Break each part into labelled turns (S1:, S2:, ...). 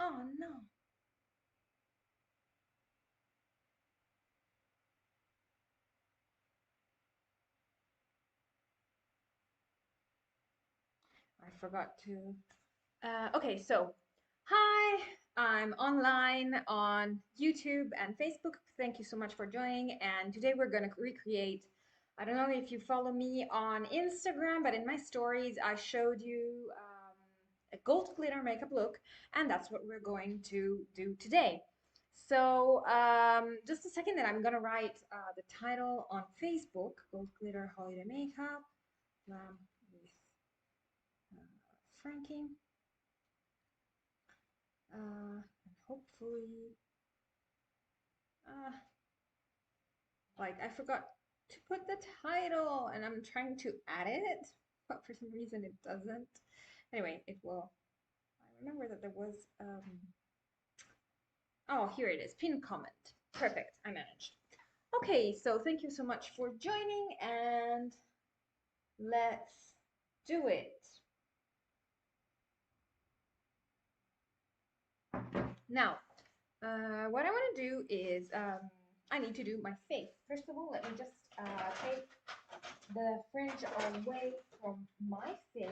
S1: Oh no. I forgot to. Okay, so hi, I'm online on YouTube and Facebook. Thank you so much for joining. And today we're going to recreate. I don't know if you follow me on Instagram, but in my stories, I showed you a gold glitter makeup look, and that's what we're going to do today. So, just a second, that I'm going to write the title on Facebook: Gold Glitter Holiday Makeup, Glam with Frankie. And hopefully, uh, like I forgot to put the title and I'm trying to add it, but for some reason it doesn't. Anyway, it will. I remember that there was, oh, here it is, pinned comment. Perfect, I managed. Okay, so thank you so much for joining and let's do it. Now, what I want to do is I need to do my face. First of all, let me just take the fringe away from my face.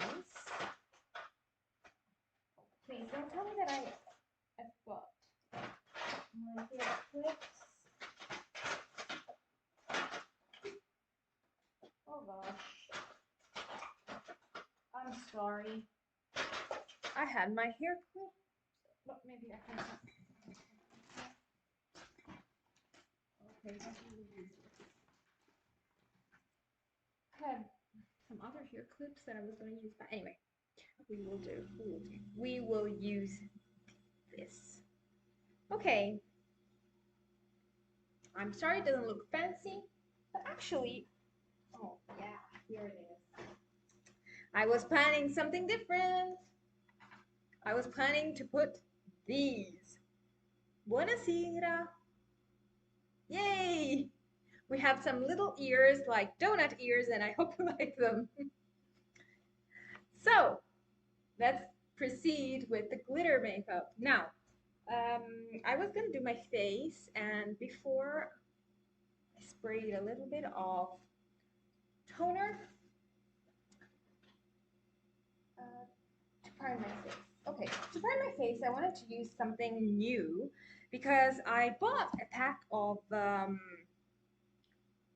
S1: Please don't tell me that I've got my hair clips. Oh gosh, I'm sorry. I had my hair clipped, but maybe I can. Okay, I had some other hair clips that I was going to use, but anyway, we will do. We will do. We will use this. Okay. I'm sorry it doesn't look fancy, but actually, oh yeah, here it is. I was planning something different. I was planning to put these. Buonasera. Yay! We have some little ears, like donut ears, and I hope you like them. So, let's proceed with the glitter makeup. Now, I was gonna do my face, and before I sprayed a little bit of toner to prime my face. Okay, to prime my face, I wanted to use something new because I bought a pack of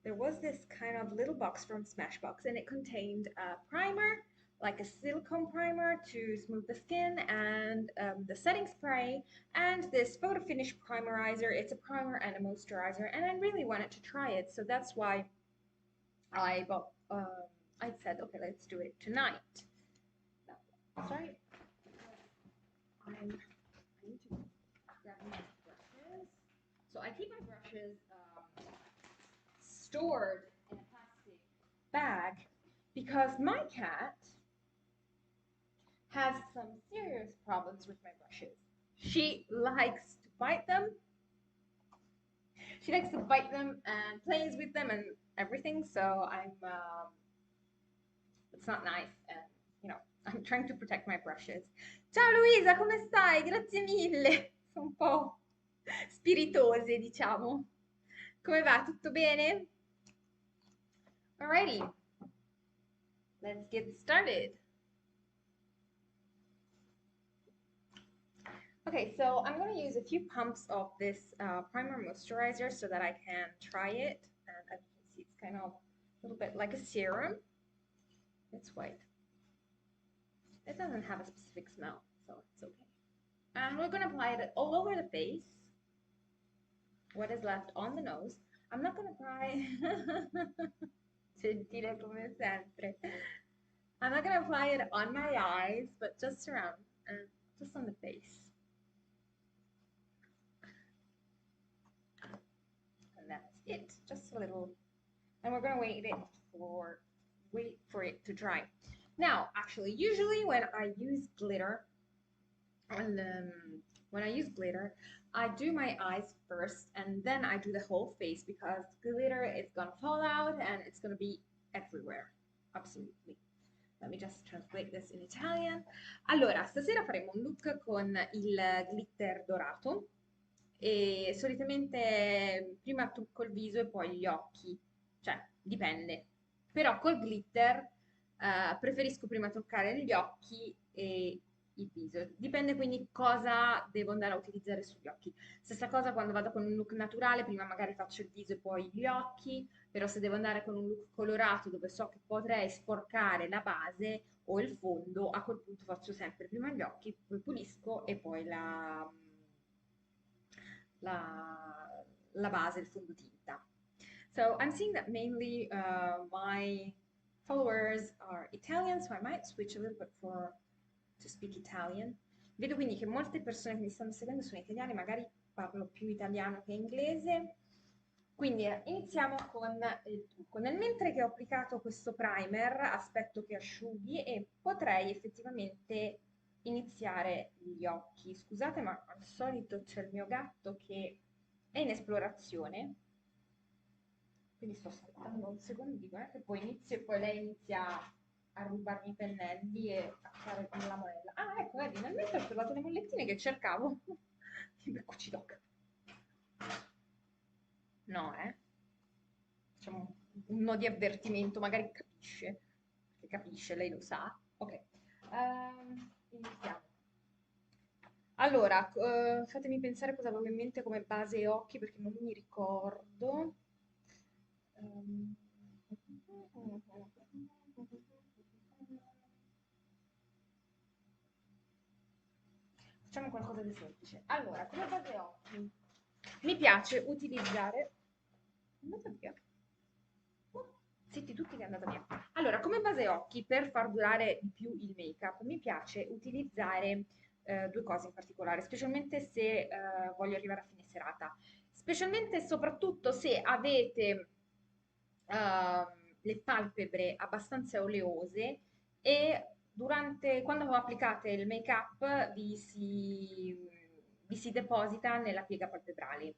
S1: there was this kind of little box from Smashbox and it contained a primer, like a silicone primer to smooth the skin, and the setting spray, and this photo finish primerizer. It's a primer and a moisturizer, and I really wanted to try it, so that's why I bought. I said, okay, let's do it tonight. No, sorry, I need to grab my brushes. So I keep my brushes stored in a plastic bag because my cat has some serious problems with my brushes. She likes to bite them. She likes to bite them and plays with them and everything. So it's not nice, and you know, I'm trying to protect my brushes. Ciao Luisa, come stai? Grazie mille. Sono un po' spiritose, diciamo. Come va? Tutto bene? Alrighty, let's get started. Okay, so I'm going to use a few pumps of this primer moisturizer so that I can try it. And as you can see, it's kind of a little bit like a serum. It's white. It doesn't have a specific smell, so it's okay. And we're going to apply it all over the face, what is left on the nose. I'm not going to apply... Gentile come sempre. I'm not going to apply it on my eyes, but just around, and just on the face. And that's it, just a little. And we're gonna wait for it to dry. Now, actually, usually when I use glitter, and when I use glitter, I do my eyes first, and then I do the whole face because glitter is gonna fall out and it's gonna be everywhere, absolutely. Let me just translate this in Italian. Allora, stasera faremo un look con il glitter dorato e solitamente prima trucco il viso e poi gli occhi, cioè dipende. Però col glitter preferisco prima toccare gli occhi e il viso. Dipende quindi cosa devo andare a utilizzare sugli occhi. Stessa cosa quando vado con un look naturale, prima magari faccio il viso e poi gli occhi, però se devo andare con un look colorato dove so che potrei sporcare la base o il fondo, a quel punto faccio sempre prima gli occhi, poi pulisco e poi la base, il fondotinta. So I'm seeing that mainly my followers are Italian, so I might switch a little bit for to speak Italian. Vedo quindi che molte persone che mi stanno seguendo sono italiane, magari parlo più italiano che inglese. Quindi iniziamo con il trucco. Nel mentre che ho applicato questo primer, aspetto che asciughi e potrei effettivamente iniziare gli occhi. Scusate, ma al solito c'è il mio gatto che è in esplorazione, quindi sto aspettando un secondino, che poi inizio e poi lei inizia a rubarmi i pennelli e a fare con la monella. Ah, ecco, vedi, nel mentre ho trovato le mollettine che cercavo. I beccucci d'oca. No, facciamo un no di avvertimento, magari capisce, perché capisce, lei lo sa. Ok, iniziamo. Allora, fatemi pensare cosa avevo in mente come base e occhi perché non mi ricordo. Ehm, Facciamo qualcosa di semplice. Allora, come base occhi, mi piace utilizzare... È andata via. Oh, zitti tutti che è andata via. Allora, come base occhi, per far durare di più il make-up, mi piace utilizzare due cose in particolare, specialmente se voglio arrivare a fine serata. Specialmente e soprattutto se avete le palpebre abbastanza oleose e quando applicate il make-up vi si deposita nella piega palpebrale.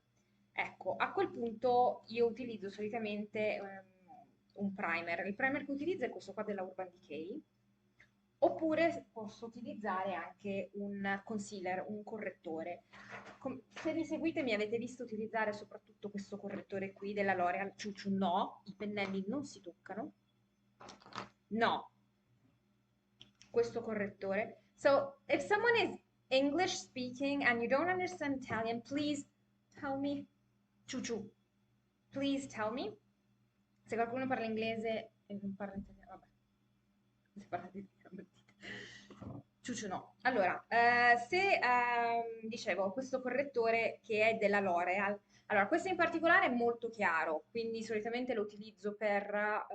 S1: Ecco, a quel punto io utilizzo solitamente un primer. Il primer che utilizzo è questo qua della Urban Decay. Oppure posso utilizzare anche un concealer, un correttore. Se mi seguite mi avete visto utilizzare soprattutto questo correttore qui della L'Oreal Ciucciu. No, i pennelli non si toccano. No, questo correttore. So, if someone is English speaking and you don't understand Italian, please tell me. Ciucciu, please tell me. Se qualcuno parla inglese e non parla italiano, vabbè. Se parlate di Ciuccio no. Allora, se dicevo questo correttore che è della L'Oreal, allora questo in particolare è molto chiaro, quindi solitamente lo utilizzo per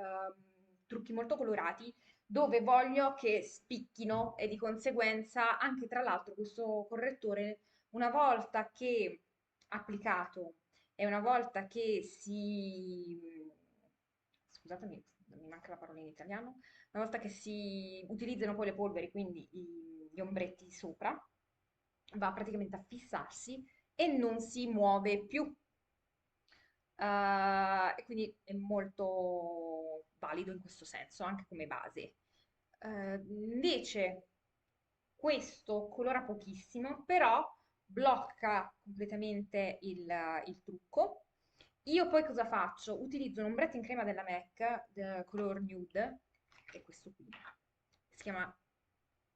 S1: trucchi molto colorati dove voglio che spicchino e di conseguenza anche tra l'altro questo correttore una volta che applicato e una volta che scusatemi, mi manca la parola in italiano, una volta che si utilizzano poi le polveri, quindi gli ombretti sopra, va praticamente a fissarsi e non si muove più. E quindi è molto valido in questo senso, anche come base. Invece questo colora pochissimo, però blocca completamente il trucco. Io poi cosa faccio? Utilizzo un ombretto in crema della MAC, color nude, che è questo qui, si chiama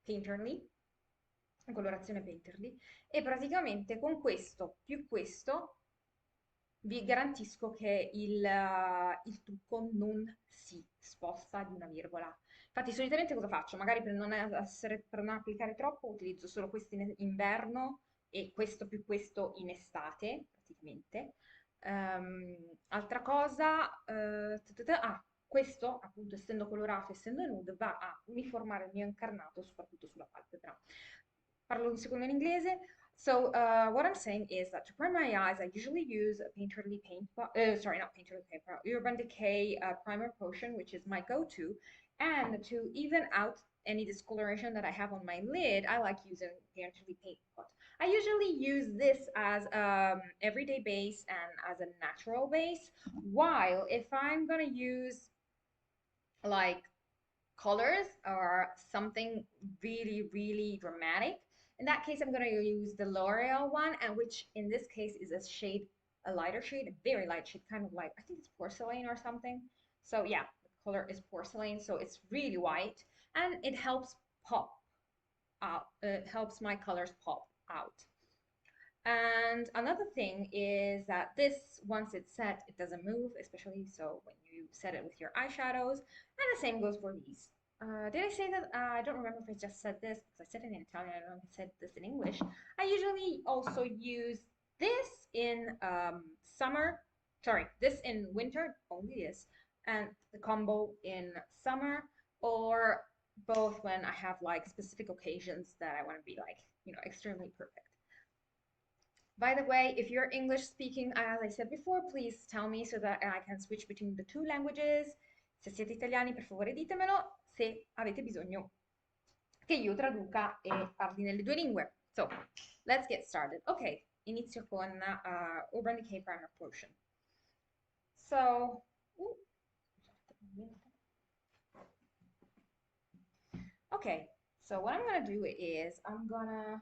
S1: Painterly, colorazione Painterly, e praticamente con questo più questo vi garantisco che il trucco non si sposta di una virgola. Infatti, solitamente cosa faccio? Magari per non applicare troppo, utilizzo solo questo in inverno e questo più questo in estate, praticamente. Altra cosa, questo, appunto, essendo colorato, essendo nude, va a uniformare il mio incarnato, soprattutto sulla palpebra. Parlo un secondo in inglese. So what I'm saying is that to prime my eyes, I usually use a Painterly sorry, not Painterly paper, Urban Decay primer potion, which is my go-to. And to even out any discoloration that I have on my lid, I like using Painterly Paint Pot. I usually use this as everyday base and as a natural base, while if I'm gonna use like colors or something really, really dramatic, in that case, I'm going to use the L'Oreal one, and which in this case is a shade, a lighter shade, a very light shade, kind of like, I think it's porcelain or something. So yeah, the color is porcelain, so it's really white, and it helps pop out. It helps my colors pop out. And another thing is that this, once it's set, it doesn't move, especially so when you set it with your eyeshadows. And the same goes for these. Did I say that? I don't remember if I just said this because I said it in Italian. I don't know if I said this in English. I usually also use this in summer. Sorry, this in winter, only this, and the combo in summer, or both when I have like specific occasions that I want to be like, extremely perfect. By the way, if you're English speaking, as I said before, please tell me so that I can switch between the two languages. Se siete italiani, per favore ditemelo. Se avete bisogno che io traduca e parli nelle due lingue. So, let's get started. Ok, inizio con Urban Decay Primer Potion. So, okay, so what I'm gonna do is I'm gonna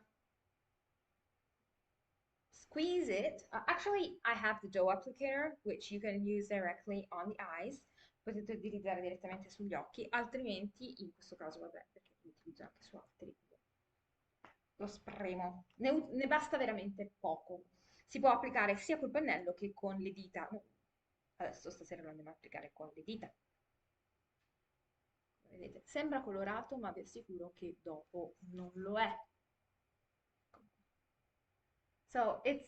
S1: squeeze it. Actually, I have the dough applicator, which you can use directly on the eyes. Potete utilizzare direttamente sugli occhi, altrimenti, in questo caso, vabbè, perché lo utilizzo anche su altri, lo spremo. Ne basta veramente poco. Si può applicare sia col pennello che con le dita. Adesso stasera lo andiamo a applicare con le dita. Vedete, sembra colorato, ma vi assicuro che dopo non lo è. So it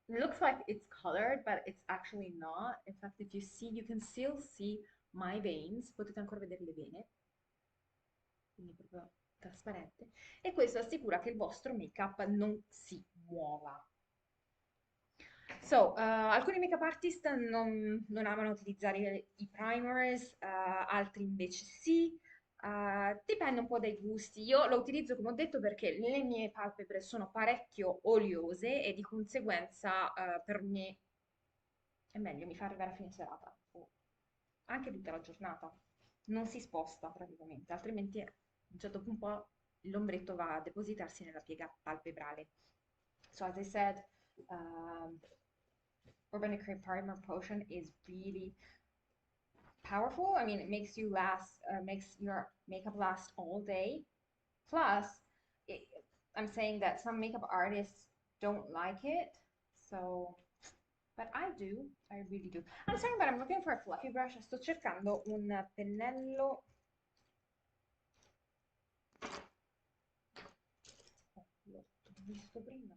S1: looks like it's colored, but it's actually not. In fact, if you see, you can still see my veins. Potete ancora vederle bene. Quindi proprio trasparente. E questo assicura che il vostro make-up non si muova. So, alcuni make-up artist non amano utilizzare i primers, altri invece sì. Dipende un po' dai gusti. Io lo utilizzo, come ho detto, perché le mie palpebre sono parecchio oliose e di conseguenza per me è meglio, mi fa arrivare a fine serata o anche tutta la giornata. Non si sposta praticamente, altrimenti a un certo punto l'ombretto va a depositarsi nella piega palpebrale. So as I said, Urban Decay Primer Potion is really powerful. I mean, it makes you last, makes your makeup last all day. Plus, it, I'm saying that some makeup artists don't like it, so, but I do, I really do. I'm sorry, but I'm looking for a fluffy brush. Sto cercando un pennello. Oh, l'ho visto prima.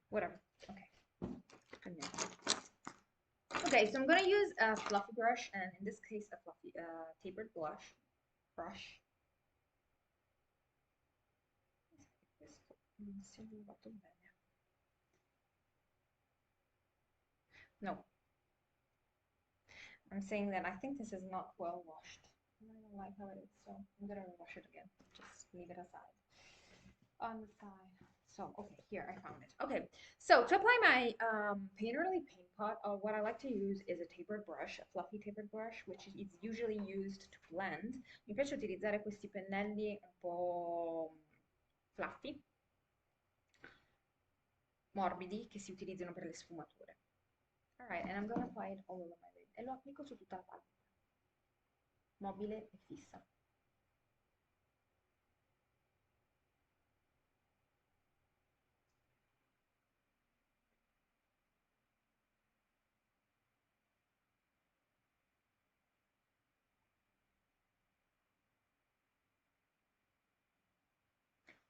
S1: Whatever. Okay. Okay, so I'm gonna use a fluffy brush, and in this case, a fluffy tapered brush. Questo non si è lavato bene. No. I'm saying that I think this is not well washed. I don't like how it is, so I'm gonna wash it again. Just leave it aside. On the side. So, okay, here, I found it. Okay, so to apply my painterly paint pot, what I like to use is a tapered brush, a fluffy tapered brush, which is usually used to blend. Mi piace utilizzare questi pennelli un po' fluffy, morbidi, che si utilizzano per le sfumature. Alright, and I'm gonna apply it all over my lid. E lo applico su tutta la palpebra, mobile e fissa.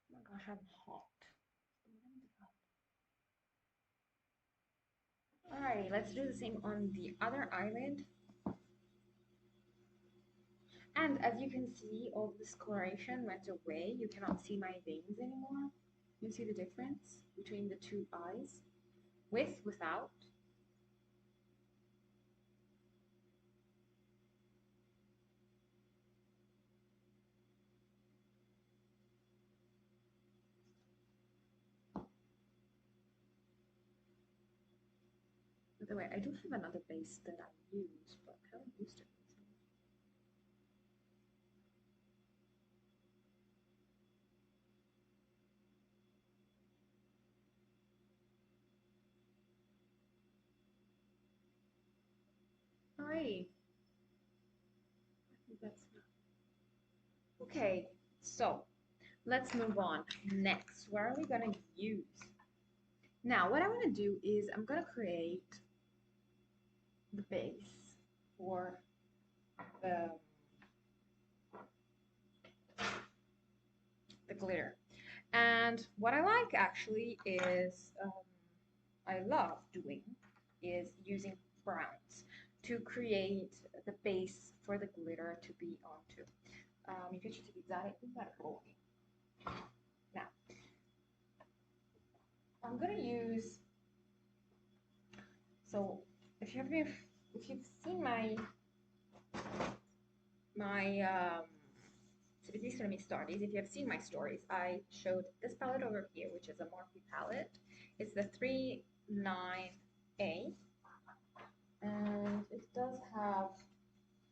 S1: Oh my gosh, I'm hot. Alright, let's do the same on the other eyelid. And as you can see, all this coloration went away. You cannot see my veins anymore. You see the difference between the two eyes? With, without. By the way, I do have another base that I use, but I haven't used it. Alrighty. I think that's enough. Okay, so let's move on. Next, what are we gonna use? Now, what I want to do is I'm gonna create the base for the glitter. And what I like actually is, I love doing, is using browns to create the base for the glitter to be onto. Mi piace utilizzare i marroni. Now, I'm gonna use, so if you've seen my so these are my stories. If you have seen my stories, I showed this palette over here, which is a Morphe palette. It's the 39A, and it does have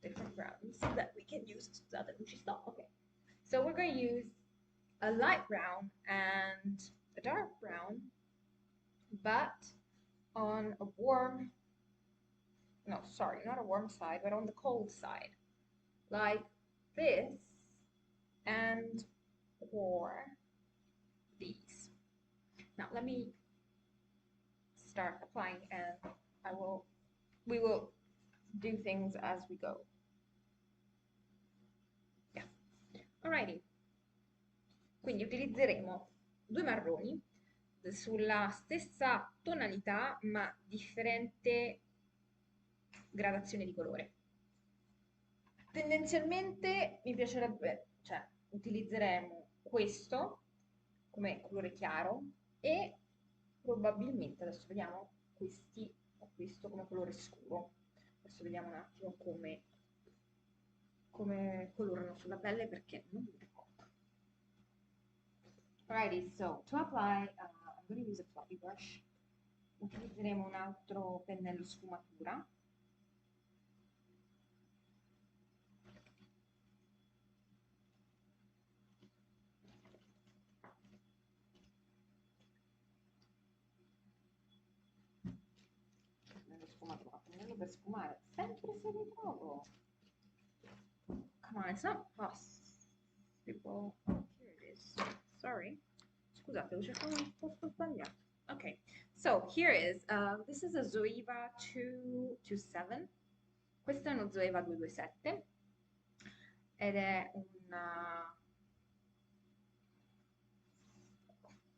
S1: different browns that we can use. Scusate, non ci sto. Okay, so we're going to use a light brown and a dark brown, but on a warm, no, sorry, not a warm side, but on the cold side, like this, and or these. Now let me start applying, and we will do things as we go. Yeah. Alrighty. Quindi utilizzeremo due marroni sulla stessa tonalità ma differente gradazione di colore. Tendenzialmente mi piacerebbe, cioè utilizzeremo questo come colore chiaro e probabilmente, adesso vediamo, questi o questo come colore scuro. Adesso vediamo un attimo come colorano sulla pelle perché non mi ricordo. Alrighty, so to apply, I'm going to use a fluffy brush. Utilizzeremo un altro pennello sfumatura. Pennello per sfumare, sempre se li trovo. Come on, it's not possible. Oh, here it is. Sorry. Scusate, ho cercato un posto sbagliato. Okay, so here is, this is a Zoeva 227. Questo è uno Zoeva 227 ed è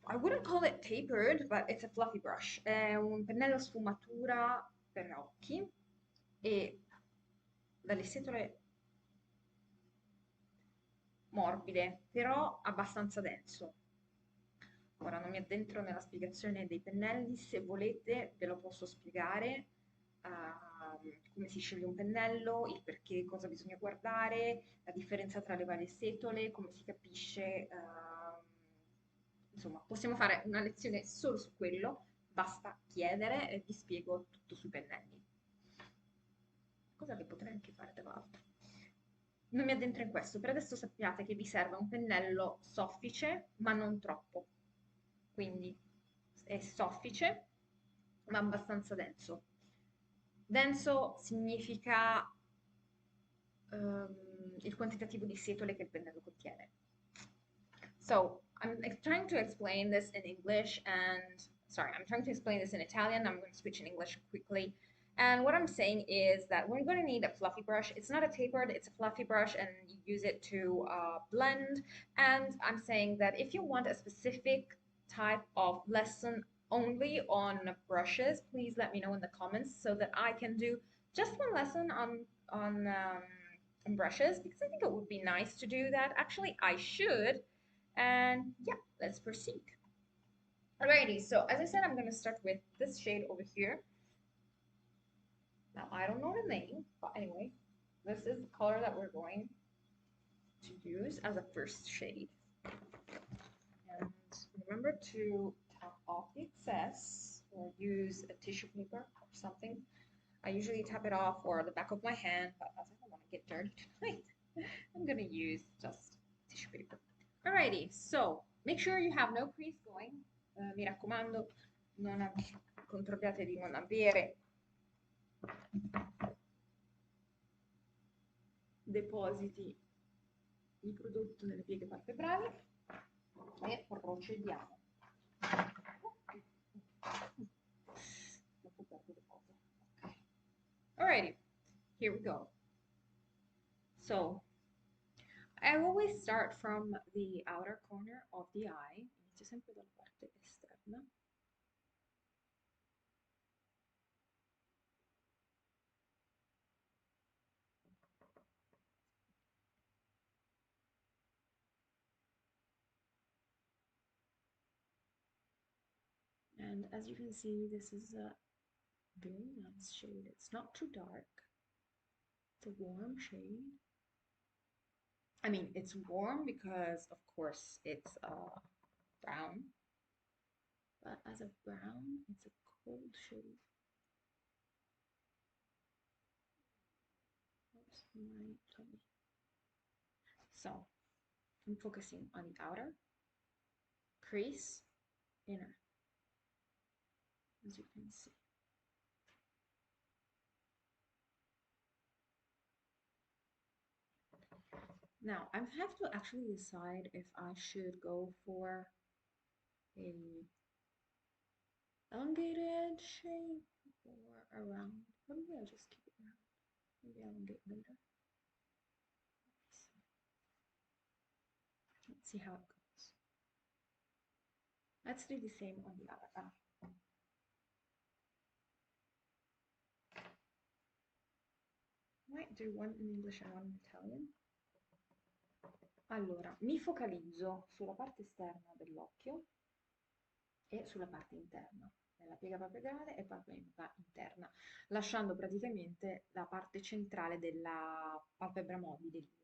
S1: I wouldn't call it tapered, but it's a fluffy brush. È un pennello sfumatura per occhi e dalle setole morbide, però abbastanza denso. Ora non mi addentro nella spiegazione dei pennelli, se volete ve lo posso spiegare, come si sceglie un pennello, il perché, cosa bisogna guardare, la differenza tra le varie setole, come si capisce, insomma, possiamo fare una lezione solo su quello, basta chiedere e vi spiego tutto sui pennelli. Cosa che potrei anche fare tra l'altro. Non mi addentro in questo, per adesso sappiate che vi serve un pennello soffice, ma non troppo. Quindi è soffice, ma abbastanza denso. Denso significa il quantitativo di setole che il pennello contiene. So, I'm trying to explain this in English and, sorry, I'm trying to explain this in Italian. I'm going to switch in English quickly. And what I'm saying is that we're going to need a fluffy brush. It's not a tapered, it's a fluffy brush, and you use it to blend. And I'm saying that if you want a specific type of lesson only on brushes, please let me know in the comments so that I can do just one lesson on brushes, because I think it would be nice to do that. Actually, I should. And yeah, let's proceed. Alrighty, so as I said, I'm going to start with this shade over here. Now, I don't know the name, but anyway, this is the color that we're going to use as a first shade. And remember to tap off the excess or use a tissue paper or something. I usually tap it off or the back of my hand, but as I don't want to get dirty tonight, I'm gonna use just tissue paper. Alrighty, so make sure you have no crease going. Mi raccomando, controllate di non avere depositi di prodotto nelle pieghe palpebrali e procediamo. Alrighty, here we go. So I always start from the outer corner of the eye. Inizio sempre dalla parte esterna. And as you can see, this is a very nice shade. It's not too dark. It's a warm shade. I mean, it's warm because, of course, it's brown. But as a brown, it's a cold shade. Oops, my tummy. So, I'm focusing on the outer crease, inner, as you can see. Now, I have to actually decide if I should go for a elongated shape or a round. Maybe I'll just keep it round. Maybe elongate later. Let's see how it goes. Let's do the same on the other eye. Might do one in English and one in Italian. Allora, mi focalizzo sulla parte esterna dell'occhio e sulla parte interna, nella piega palpebrale e palpebra interna, lasciando praticamente la parte centrale della palpebra mobile libera.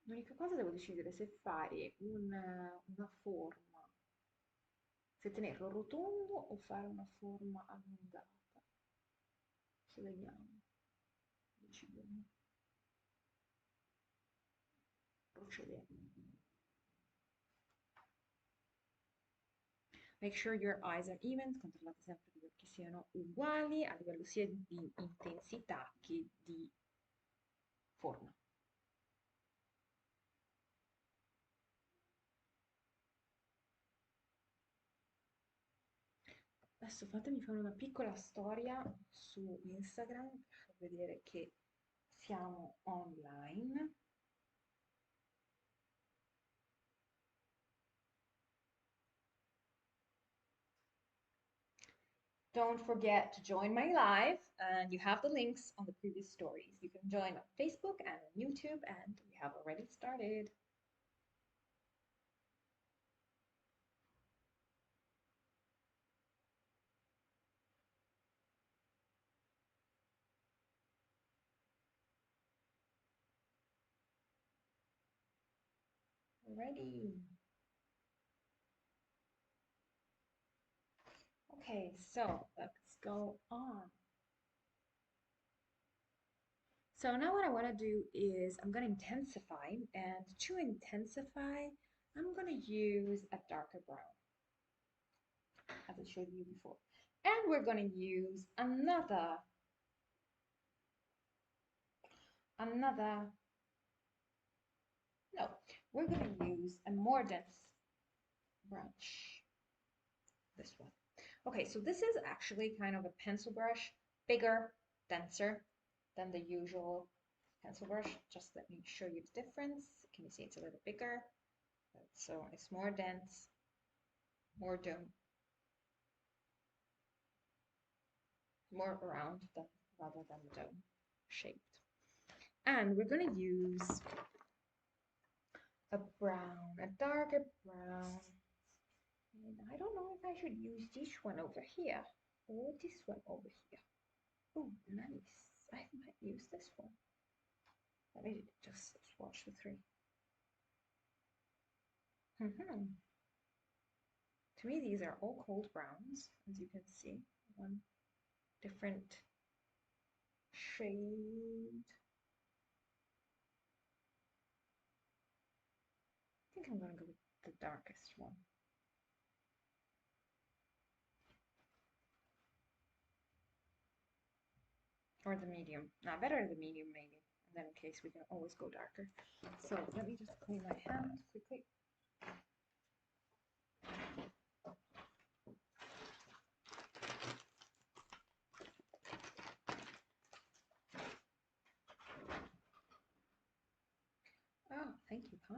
S1: L'unica cosa devo decidere se fare una forma, se tenerlo rotondo o fare una forma allungata. Se vediamo, decidiamo. Procediamo. Make sure your eyes are even, controllate sempre che gli occhi siano uguali a livello sia di intensità che di forma. Adesso fatemi fare una piccola storia su Instagram per vedere che siamo online. Don't forget to join my live, and you have the links on the previous stories. You can join on Facebook and on YouTube, and we have already started. Ready. Okay, so let's go on. So now what I want to do is I'm going to intensify, and to intensify, I'm going to use a darker brown, as I showed you before. And we're going to use another, no, we're going to use a more dense brush, this one. Okay, so this is actually kind of a pencil brush, bigger, denser than the usual pencil brush. Just let me show you the difference. Can you see it's a little bigger? So it's more dense, more dome, more round rather than dome shaped. And we're going to use a brown, a darker brown. And I don't know if I should use this one over here or this one over here. Oh, nice. I might use this one. Let me just swatch the three. To me, these are all cold browns, as you can see. One different shade. I think I'm going to go with the darkest one. Or the medium. Nah, better the medium maybe. And then in case we can always go darker. So let me just clean my hand quickly. Oh, thank you. Hi.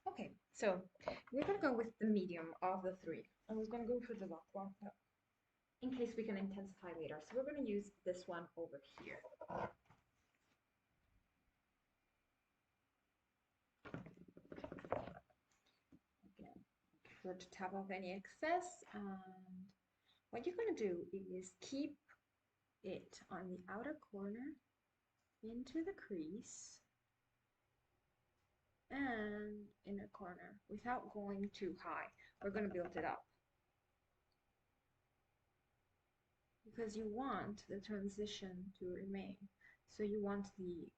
S1: Okay, so we're gonna go with the medium of the three. I was gonna go for the lock one, but in case we can intensify later. So we're gonna use this one over here. Again, prefer to tap off any excess, and what you're gonna do is keep it on the outer corner into the crease and inner corner without going too high. We're going to build it up because you want the transition to remain. So you want the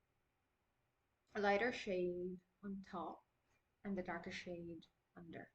S1: lighter shade on top and the darker shade under.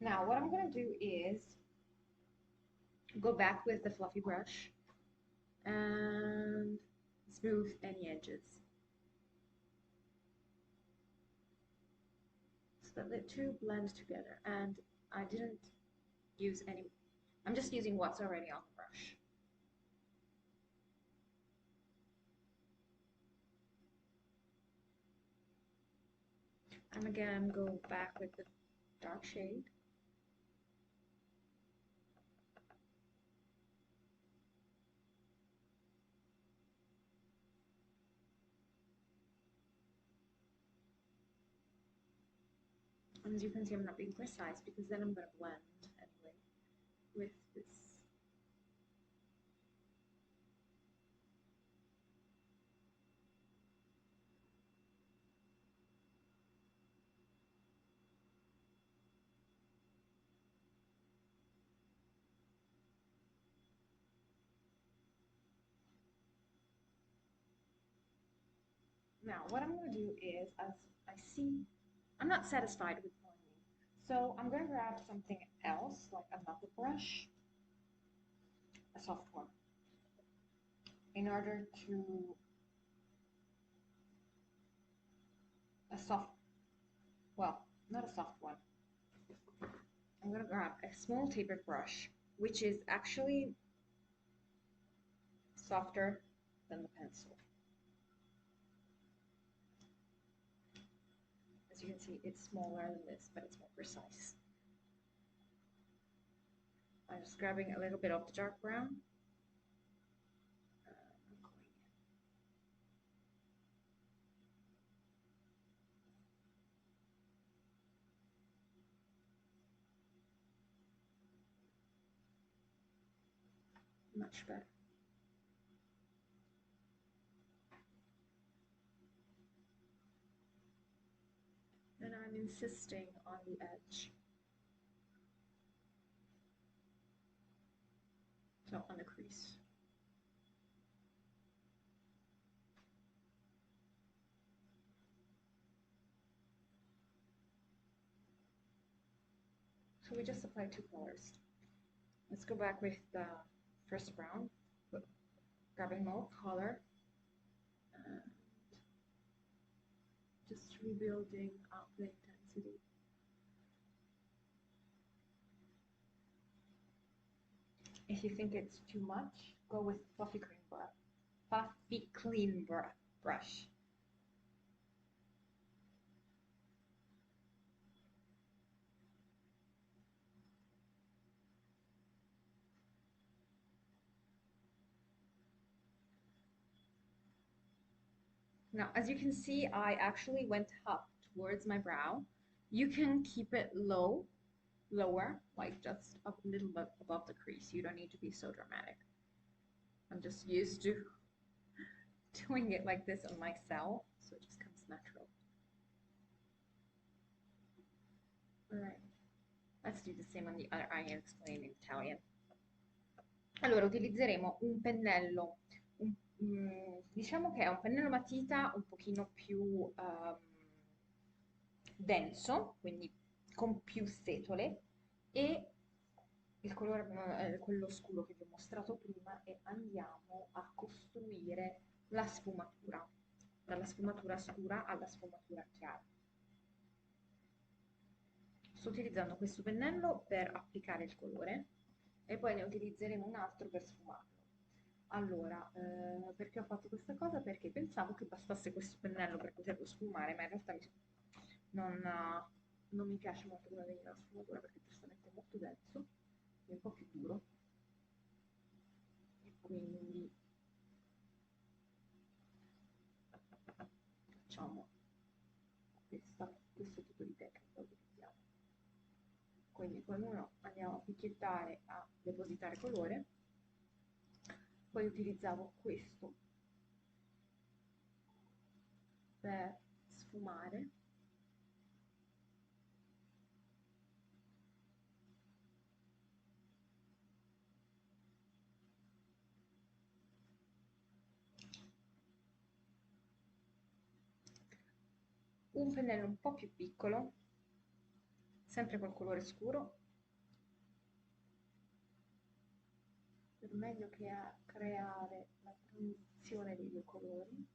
S1: Now what I'm going to do is go back with the fluffy brush and smooth any edges so that the two blend together. And I didn't use any, I'm just using what's already on the brush. And again, go back with the dark shade. And as you can see, I'm not being precise because then I'm going to blend anyway with this. Now, what I'm going to do is, as I see, I'm not satisfied with blending. So I'm going to grab something else, like another brush, a soft one, in order to, well, not a soft one. I'm going to grab a small tapered brush, which is actually softer than the pencil. As you can see, it's smaller than this, but it's more precise. I'm just grabbing a little bit of the dark brown. Much better. And I'm insisting on the edge. So on the crease. So we just applied two colors. Let's go back with the first brown, grabbing more color. And rebuilding up the intensity. If you think it's too much, go with fluffy cream brush. Fluffy clean brush. Now, as you can see, I actually went up towards my brow. You can keep it lower, like just a little bit above the crease. You don't need to be so dramatic. I'm just used to doing it like this on myself, so it just comes natural. All right, let's do the same on the other eye and explain in Italian. Allora, utilizzeremo un pennello, diciamo che è un pennello matita un pochino più denso, quindi con più setole, e il colore è quello scuro che vi ho mostrato prima, e andiamo a costruire la sfumatura, dalla sfumatura scura alla sfumatura chiara. Sto utilizzando questo pennello per applicare il colore e poi ne utilizzeremo un altro per sfumarlo. Allora, perché ho fatto questa cosa? Perché pensavo che bastasse questo pennello per poterlo sfumare, ma in realtà non mi piace molto come viene la sfumatura perché giustamente è molto denso e un po' più duro. E quindi facciamo questo tipo di tecnica utilizziamo. Quindi con uno andiamo a picchiettare, a depositare colore, poi utilizzavo questo per sfumare. Un pennello un po' più piccolo, sempre col colore scuro, per meglio creare la transizione dei due colori.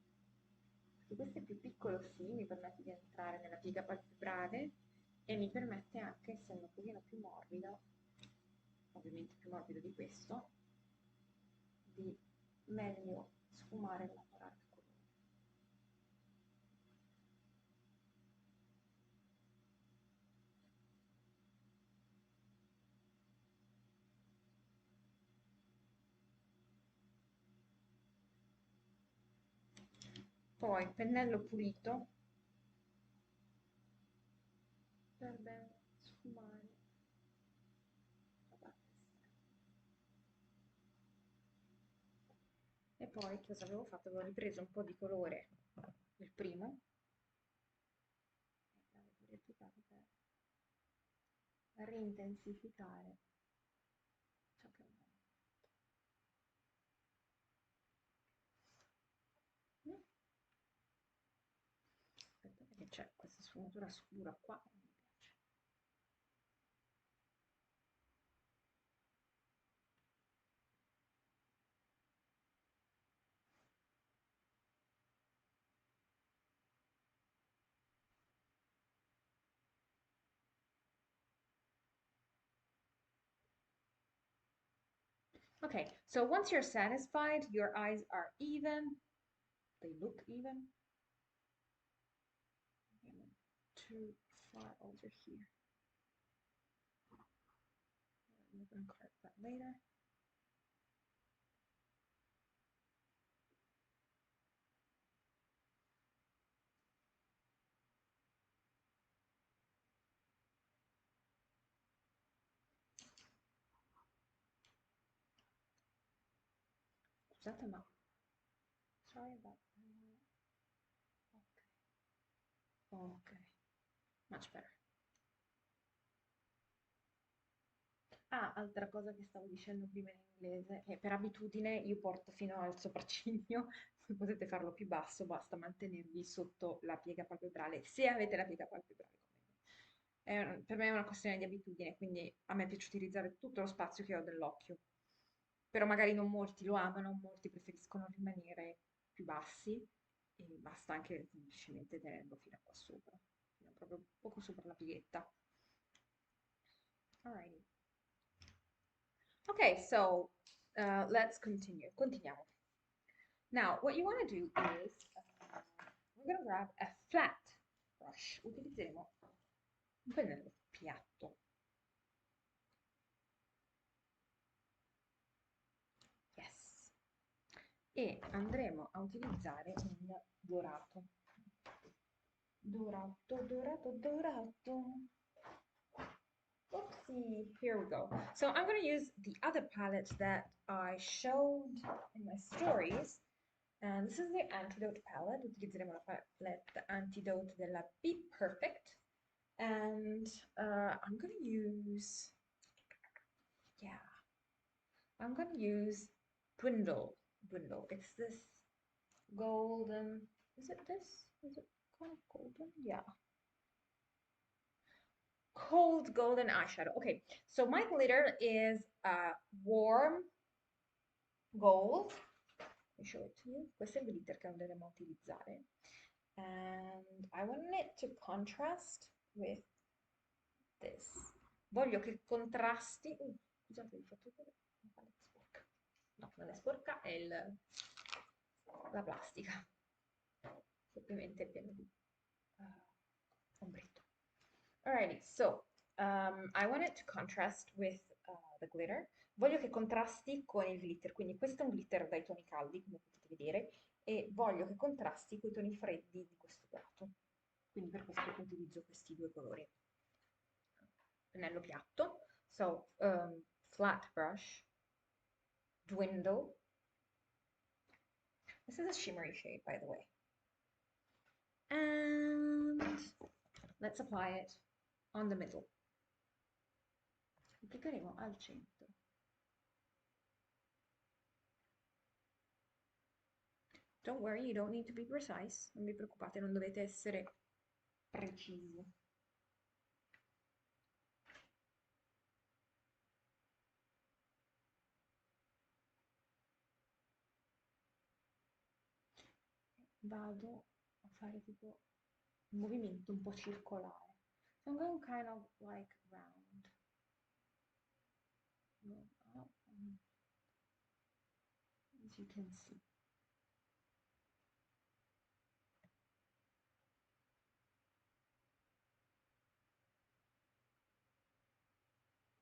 S1: Questo è più piccolo, sì, mi permette di entrare nella piega palpebrale e mi permette anche, essendo un pochino più morbido, ovviamente più morbido di questo, di meglio sfumare e lavorare il colore. Poi pennello pulito per ben sfumare la parte esterna. E poi cosa avevo fatto? Avevo ripreso un po' di colore, il primo, e l'avevo riapplicato per rintensificare ciò che avevo. Aspetta, perché c'è questa sfumatura scura qua, non mi piace. Okay, so once you're satisfied, your eyes are even, they look even. I'm too far over here. We're going to correct that later. Scusate, ma sorry about that. Okay. Okay. Much better. Ah, altra cosa che stavo dicendo prima in inglese, che per abitudine io porto fino al sopracciglio, potete farlo più basso, basta mantenervi sotto la piega palpebrale, se avete la piega palpebrale come me. Per me è una questione di abitudine, quindi a me piace utilizzare tutto lo spazio che ho dell'occhio, però magari non molti lo amano, molti preferiscono rimanere più bassi e basta anche semplicemente tenerlo fino a qua sopra, fino a proprio poco sopra la pighetta. Alrighty. Okay, so let's continue. Continuiamo. Now, what you want to do is we're going to grab a flat brush. Utilizzeremo un pennello piatto. Yes. E andremo a utilizzare un dorato. Dorato, dorato, dorato. Oopsie, here we go. So I'm going to use the other palette that I showed in my stories. And this is the Antidote Palette. Utilizzeremo la palette Antidote della Be Perfect. And I'm going to use, yeah, I'm going to use Dwindle. It's this golden, is it this? Is it kind of golden? Yeah. Cold golden eyeshadow. Okay, so my glitter is warm gold. Let me show it to you. Questo è il glitter che andremo a utilizzare. And I want it to contrast with this. Voglio che contrasti. Scusate, ho fatto la palette sporca. No, non è sporca, è la plastica. Ovviamente è pieno di ombretto. Alrighty, so I want it to contrast with the glitter. Voglio che contrasti con il glitter, quindi questo è un glitter dai toni caldi, come potete vedere, e voglio che contrasti con i toni freddi di questo lato. Quindi per questo utilizzo questi due colori. Pennello piatto, so flat brush, dwindle. This is a shimmery shade, by the way. And let's apply it on the middle. Applicheremo al centro. Don't worry, you don't need to be precise. Non vi preoccupate, non dovete essere precisi. Vado a fare tipo un movimento un po' circolare. So I'm going kind of like round. Up, as you can see.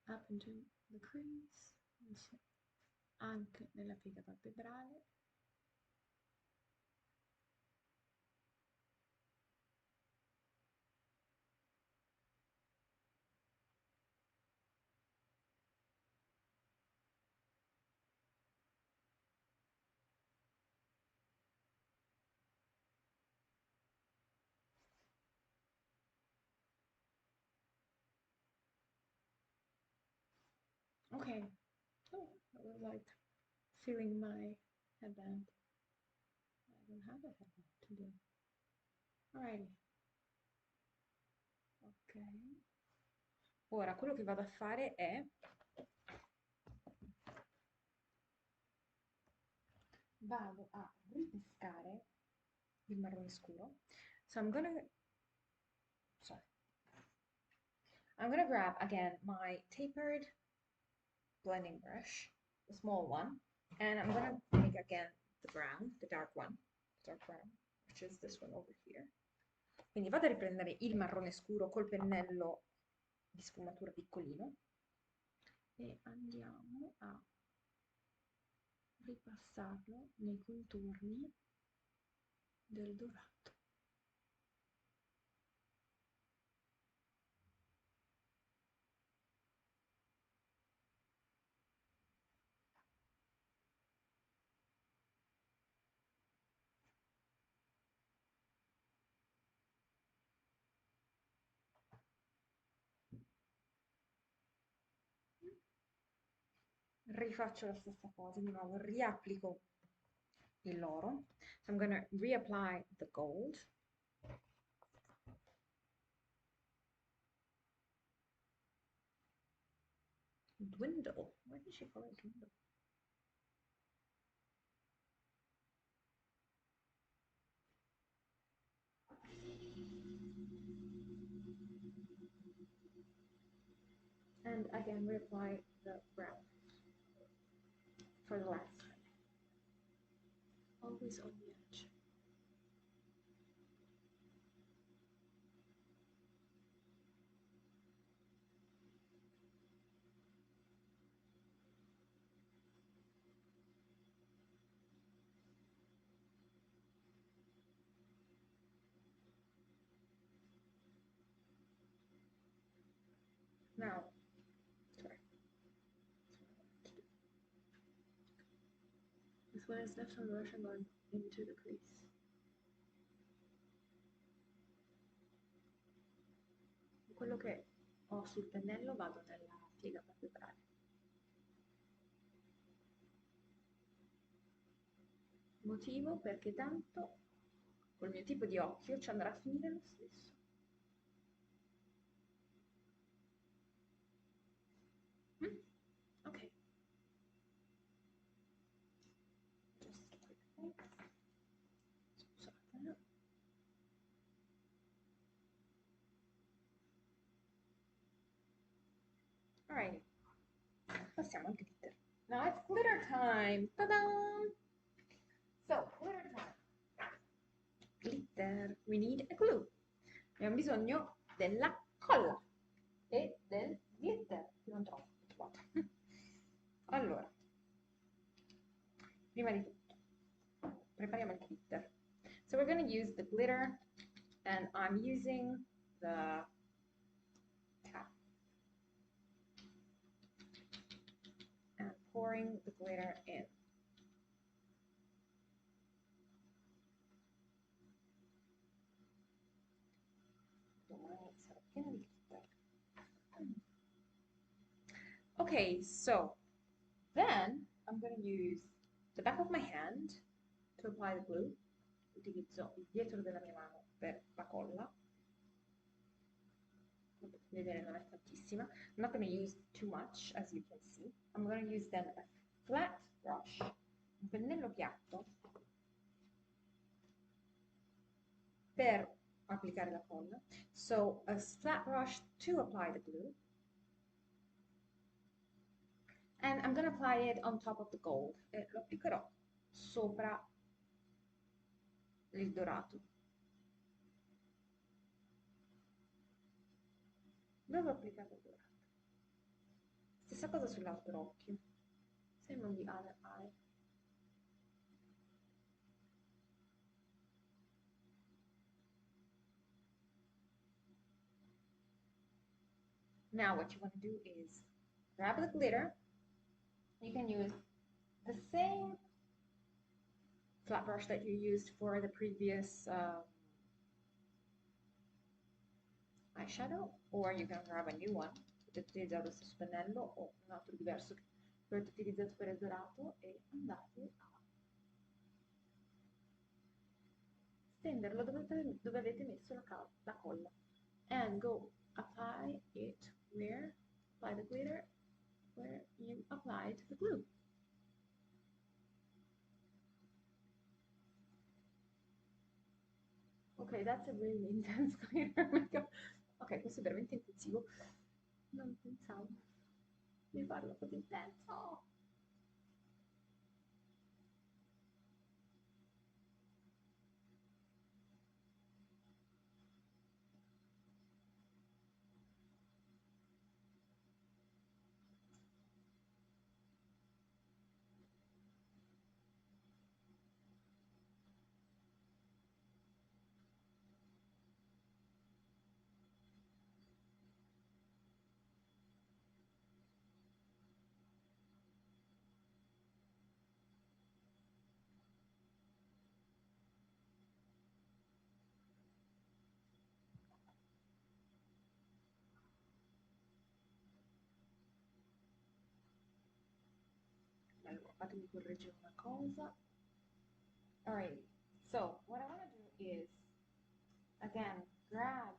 S1: Up into the crease, anche nella piega palpebrale. Okay. Oh, I was like feeling my headband. I don't have a headband today. Alrighty. Ok. Ora quello che vado a fare è vado a ripescare il marrone scuro. So I'm gonna grab again my tapered blending brush, the small one, and I'm gonna take again the brown, the dark one, dark brown, which is this one over here. Quindi vado a riprendere il marrone scuro col pennello di sfumatura piccolino e andiamo a ripassarlo nei contorni del dorato. Rifaccio la stessa cosa, di nuovo riapplico l'oro. So I'm going to reapply the gold. Dwindle. Why did she call it dwindle? And again, reapply the brown for the last time. Always on the edge. Now, sorry. This one is left on the brush and going into the crease. Quello che ho sul pennello vado nella piega particolare. Motivo perché tanto col mio tipo di occhio ci andrà a finire lo stesso. Ok. Scusate. Alright. Passiamo al glitter. Now it's glitter time. Ta-da! So, glitter time. Glitter. We need a glue. Abbiamo bisogno della colla e del glitter. Non troppo. Allora, prima di tutto, prepariamo il glitter. So we're going to use the glitter, and I'm using the tap and pouring the glitter in. Okay, so then I'm going to use the back of my hand to apply the glue. Utilizzo il dietro della mia mano per la colla. Come potete vedere non è tantissima. I'm not going to use too much, as you can see. I'm going to use then a flat brush, un pennello piatto, per applicare la colla. So a flat brush to apply the glue. And I'm going to apply it on top of the gold. E lo applicherò sopra il dorato. Dove ho applicato il dorato? Stessa cosa sull'altro occhio. Same on the other eye. Now what you want to do is grab the glitter. You can use the same flat brush that you used for the previous eyeshadow, or you can grab a new one. Potete utilizzare lo stesso pennello o un altro diverso che avete utilizzato per il dorato e andate a stenderlo dove avete messo la colla. And go apply it where, apply the glitter where you applied the glue. Ok, that's a really intense glitter makeup. Ok, questo è veramente intensivo. Non pensavo di farlo così intenso. Allora, fatemi correggere una cosa. Alright, so what I want to do is, again, grab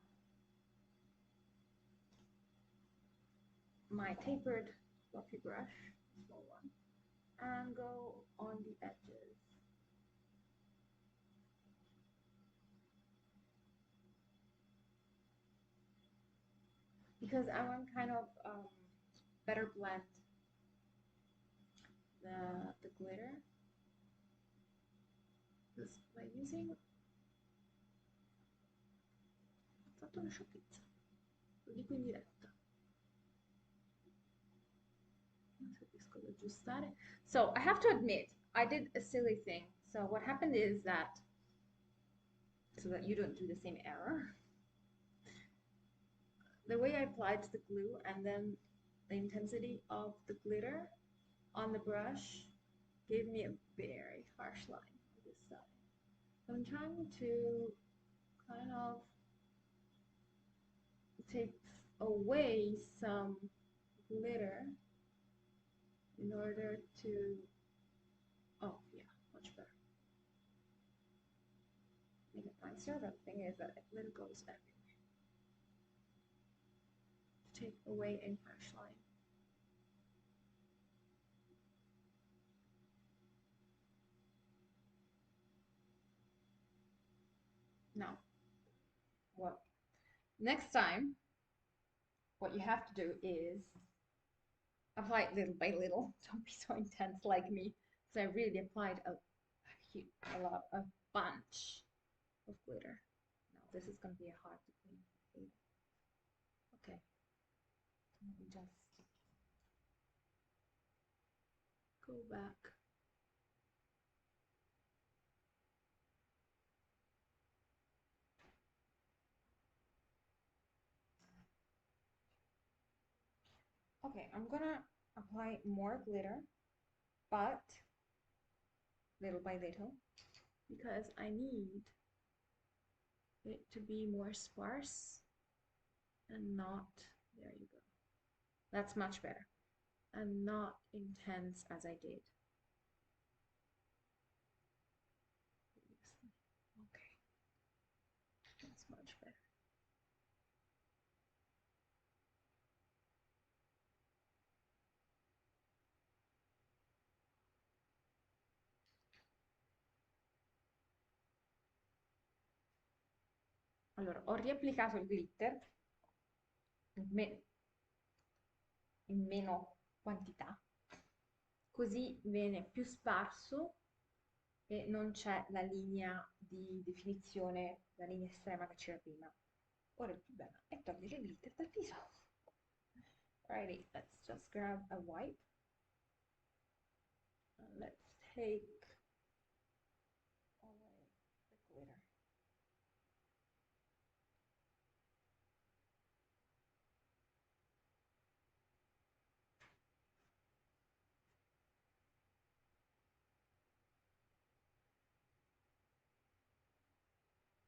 S1: my tapered fluffy brush, small one, and go on the edges. because I want kind of better blend the glitter. Because by using ho fatto una sciocchezza, lo dico in diretta, non so se riesco ad aggiustare. So I have to admit I did a silly thing. So what happened is that, so that you don't do the same error, the way I applied the glue and then the intensity of the glitter on the brush gave me a very harsh line on this side. So I'm trying to kind of take away some glitter in order to, oh yeah, much better. Make it nicer, but the thing is that glitter goes everywhere. To take away a harsh line. Now, what next time, what you have to do is apply it little by little. Don't be so intense like me. So I really applied a lot, a bunch of glitter. Now this is going to be hard to clean. Okay. Let me just go back. Okay, I'm gonna apply more glitter, but little by little, because I need it to be more sparse and not, there you go. That's much better. And not intense as I did. Okay, that's much better. Allora, ho riapplicato il glitter in meno quantità, così viene più sparso e non c'è la linea di definizione, la linea estrema che c'era prima. Ora il problema è togliere il glitter dal viso. Alrighty, let's just grab a wipe. And let's take away the glitter.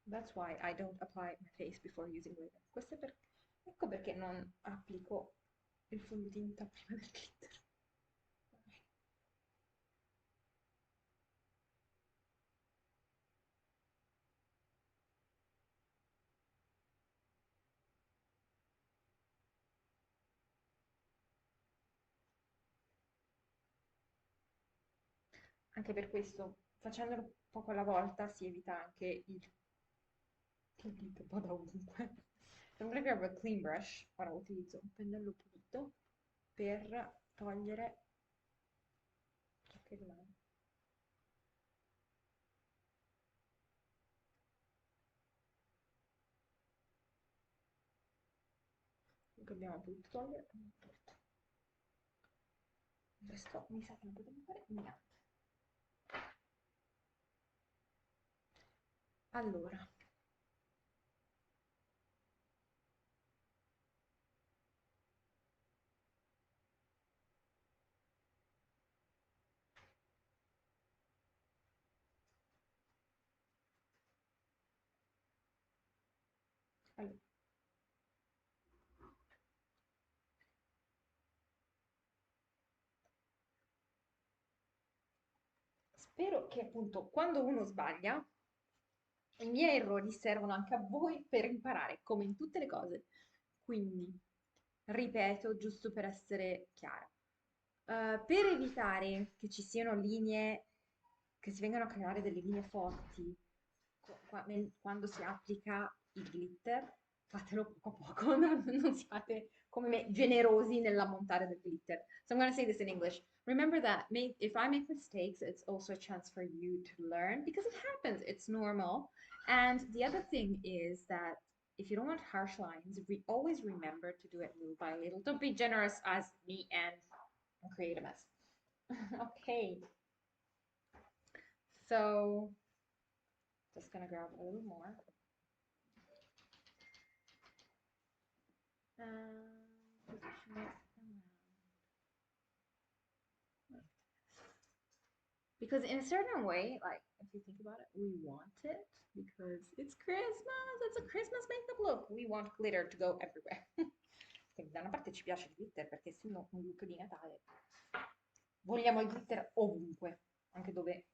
S1: That's why I don't apply my face before using glitter. Ecco perché non applico il fondotinta prima del glitter. Anche per questo, facendolo poco alla volta, si evita anche che il glitter vada ovunque. So I'm gonna grab a clean brush. Ora utilizzo un pennello pulito per togliere ciò che rimane. Che abbiamo potuto togliere, abbiamo tolto. Il resto mi sa che non potremmo fare niente. Allora, allora, spero che appunto quando uno sbaglia, i miei errori servono anche a voi per imparare, come in tutte le cose. Quindi, ripeto, giusto per essere chiara. Per evitare che ci siano linee, che si vengano a creare delle linee forti quando si applica il glitter, fatelo poco a poco, non siate come me generosi nell'ammontare del glitter. So I'm going to say this in English. Remember that if I make mistakes, it's also a chance for you to learn because it happens. It's normal. And the other thing is that if you don't want harsh lines, always remember to do it little by little. Don't be generous as me and create a mess. Okay. So just gonna grab a little more. Position it around. Because in a certain way, like if you think about it, we want it because it's Christmas. It's a Christmas makeup look. We want glitter to go everywhere. Quindi da una parte ci piace il glitter perché essendo un look di Natale vogliamo il glitter ovunque, anche dove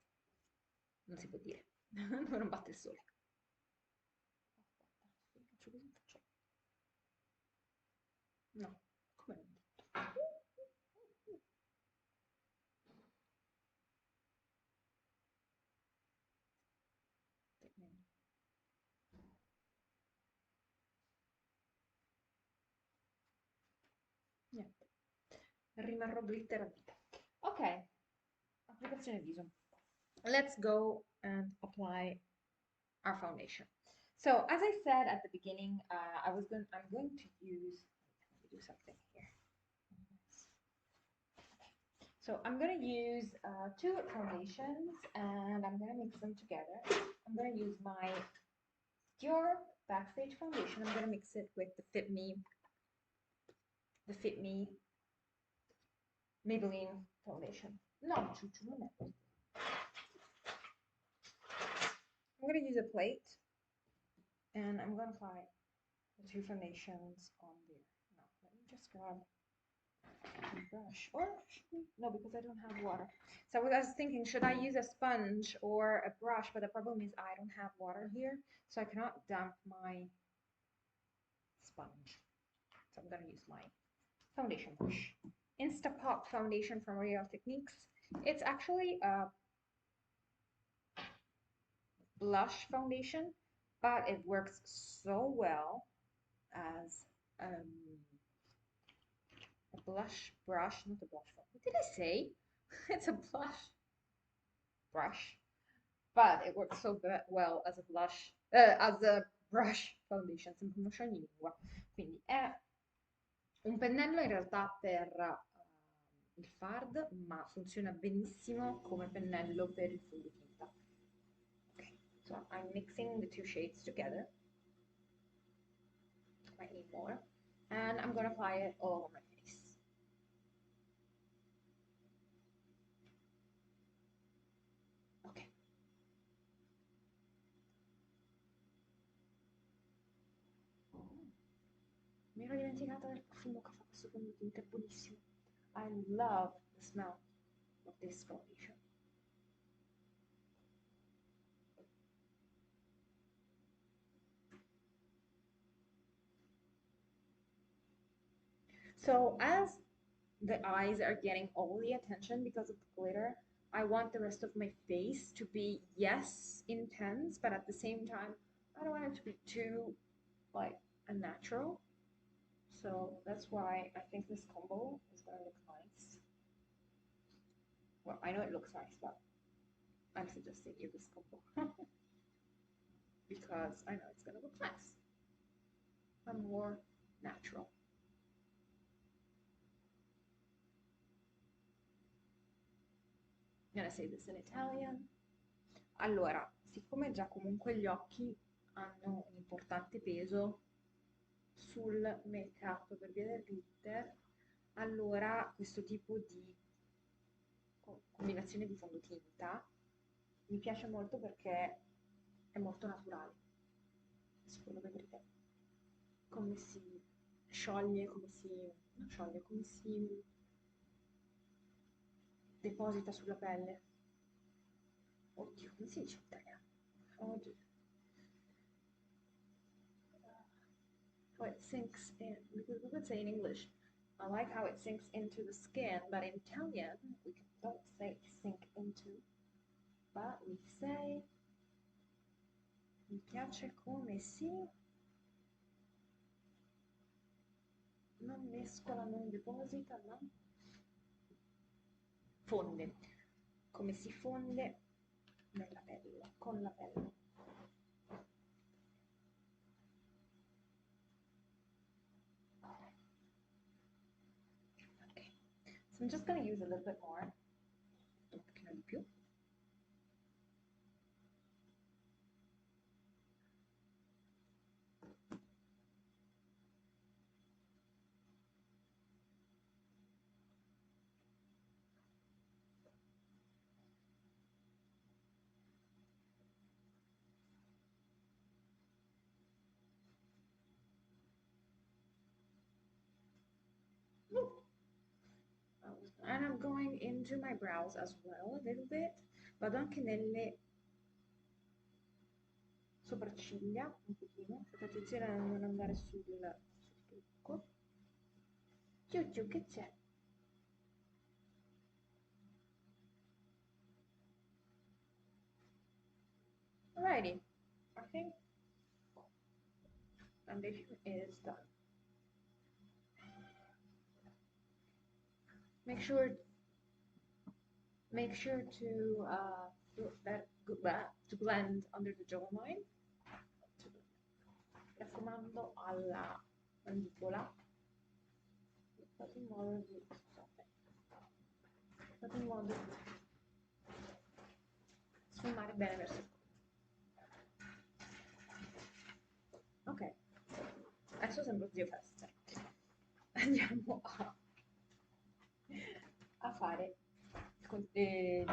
S1: non si può dire, dove non batte il sole. Faccio così, faccio. No, come non detto. Niente, rimarrò glitter a vita. Ok, applicazione viso. Let's go and apply our foundation. So as I said at the beginning, I'm going to use, let me do something here. So I'm going to use two foundations and I'm going to mix them together. I'm going to use my Dior Backstage foundation. I'm going to mix it with the Fit Me Maybelline foundation. No, I'm going to use a plate and I'm going to apply the two foundations on there. No, let me just grab a brush. Or no, because I don't have water. So I was thinking, should I use a sponge or a brush? But the problem is I don't have water here, so I cannot damp my sponge. So I'm going to use my foundation brush. Instapop foundation from Real Techniques. It's actually a blush foundation, but it works so well as a blush brush, not a blush. What did I say? It's a blush brush, but it works so well as a blush, as a brush foundation, sempre uno scioglilingua. Quindi è un pennello in realtà per il fard, ma funziona benissimo come pennello per il fondotinta. Okay, so I'm mixing the two shades together. I need more, and I'm gonna apply it all over my face. Okay. Mi ero dimenticata del profumo che fa questo fondotinta, è buonissimo. I love the smell of this foundation. So as the eyes are getting all the attention because of the glitter, I want the rest of my face to be, yes, intense, but at the same time, I don't want it to be too, like, unnatural. So that's why I think this combo is going to look nice. Well, I know it looks nice, but I'm suggesting you this combo because I know it's going to look nice and more natural. I'm gonna say this in Italian. Allora, siccome già comunque gli occhi hanno un importante peso sul make-up per via del glitter, allora questo tipo di combinazione di fondotinta mi piace molto perché è molto naturale. Adesso lo vedrete come si scioglie, non scioglie, come si deposita sulla pelle. Oddio, come si dice in italiano? Oddio. How it sinks in, because we could say in English, I like how it sinks into the skin, but in Italian, we don't say sink into, but we say, mi piace come si non mescola, non deposita, ma fonde. Come si fonde nella pelle, con la pelle. Okay, so I'm just going to use a little bit more, un pochino di più. And I'm going into my brows as well a little bit. Vado anche nelle sopracciglia un pochino. Fate attenzione a non andare sul trucco. Giugiu, che c'è? Alrighty, I think foundation is done. Make sure to blend under the jawline. Raccomando alla mandibola. Fate in modo di sfumare bene verso il collo. Ok, adesso sembro zio Fester. Andiamo a fare il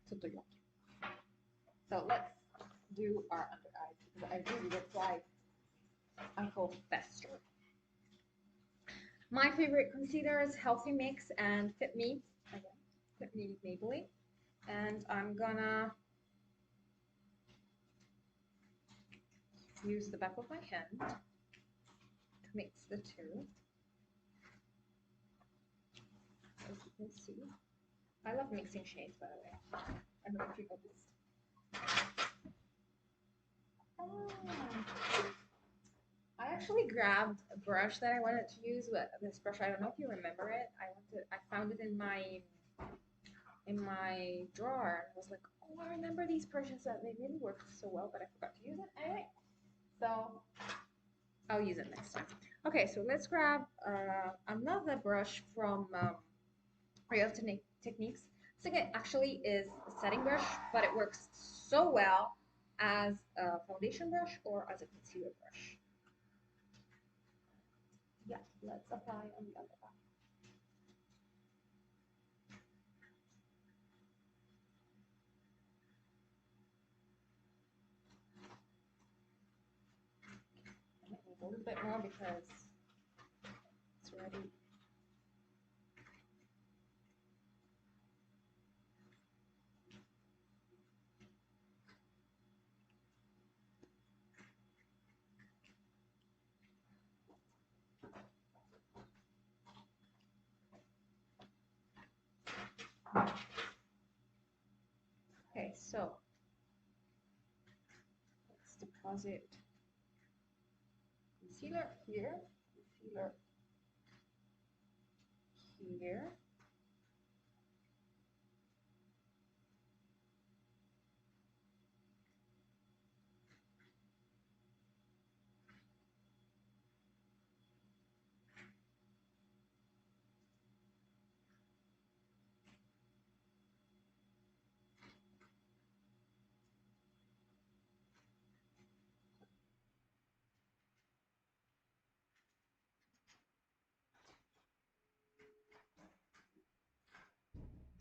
S1: sotto gli occhi. So let's do our under eyes because I really look like Uncle Fester. My favorite concealer is Healthy Mix and Fit Me, again, Fit Me Maybelline. And I'm gonna use the back of my hand to mix the two. As you can see, I love mixing shades, by the way. I don't know if you noticed. I actually grabbed a brush that I wanted to use, but this brush, I don't know if you remember it. I found it in my drawer. I was like, oh, I remember these brushes that they really worked so well, but I forgot to use it anyway. So I'll use it next time. Okay, so let's grab another brush from Real Techniques. This actually is a setting brush, but it works so well as a foundation brush or as a concealer brush. Yeah, let's apply on the other eye. I might need a little bit more because it's ready. Okay, so let's deposit concealer here, concealer here.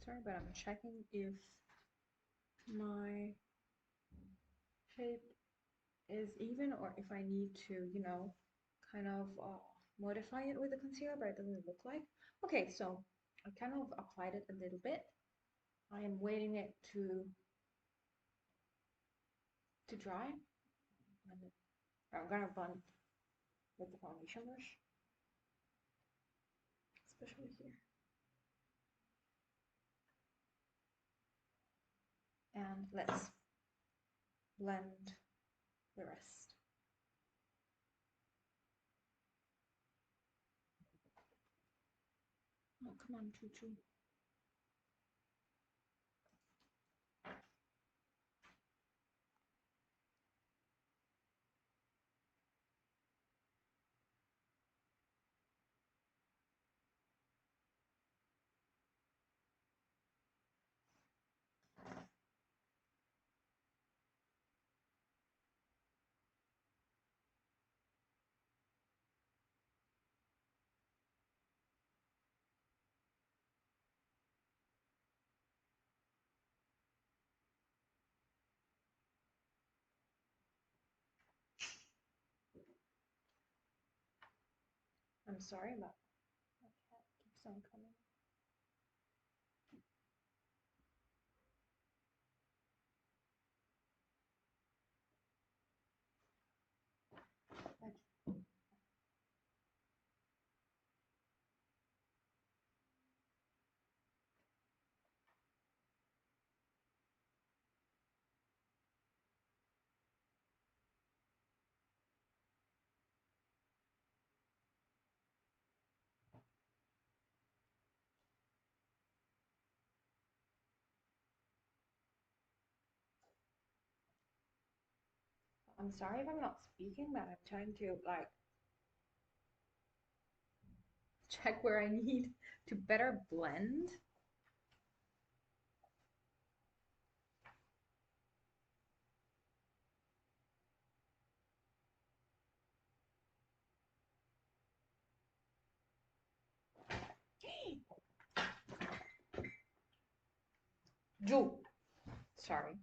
S1: Sorry, but I'm checking if my shape is even or if I need to, you know, kind of modify it with the concealer, but it doesn't look like. Okay, so I kind of applied it a little bit. I am waiting it to dry. And I'm gonna blend with the foundation brush, especially here. And let's blend the rest. Come on, Choo Choo. I'm sorry about my cat keeps on coming. I'm sorry if I'm not speaking, but I'm trying to like check where I need to better blend. Ju, sorry.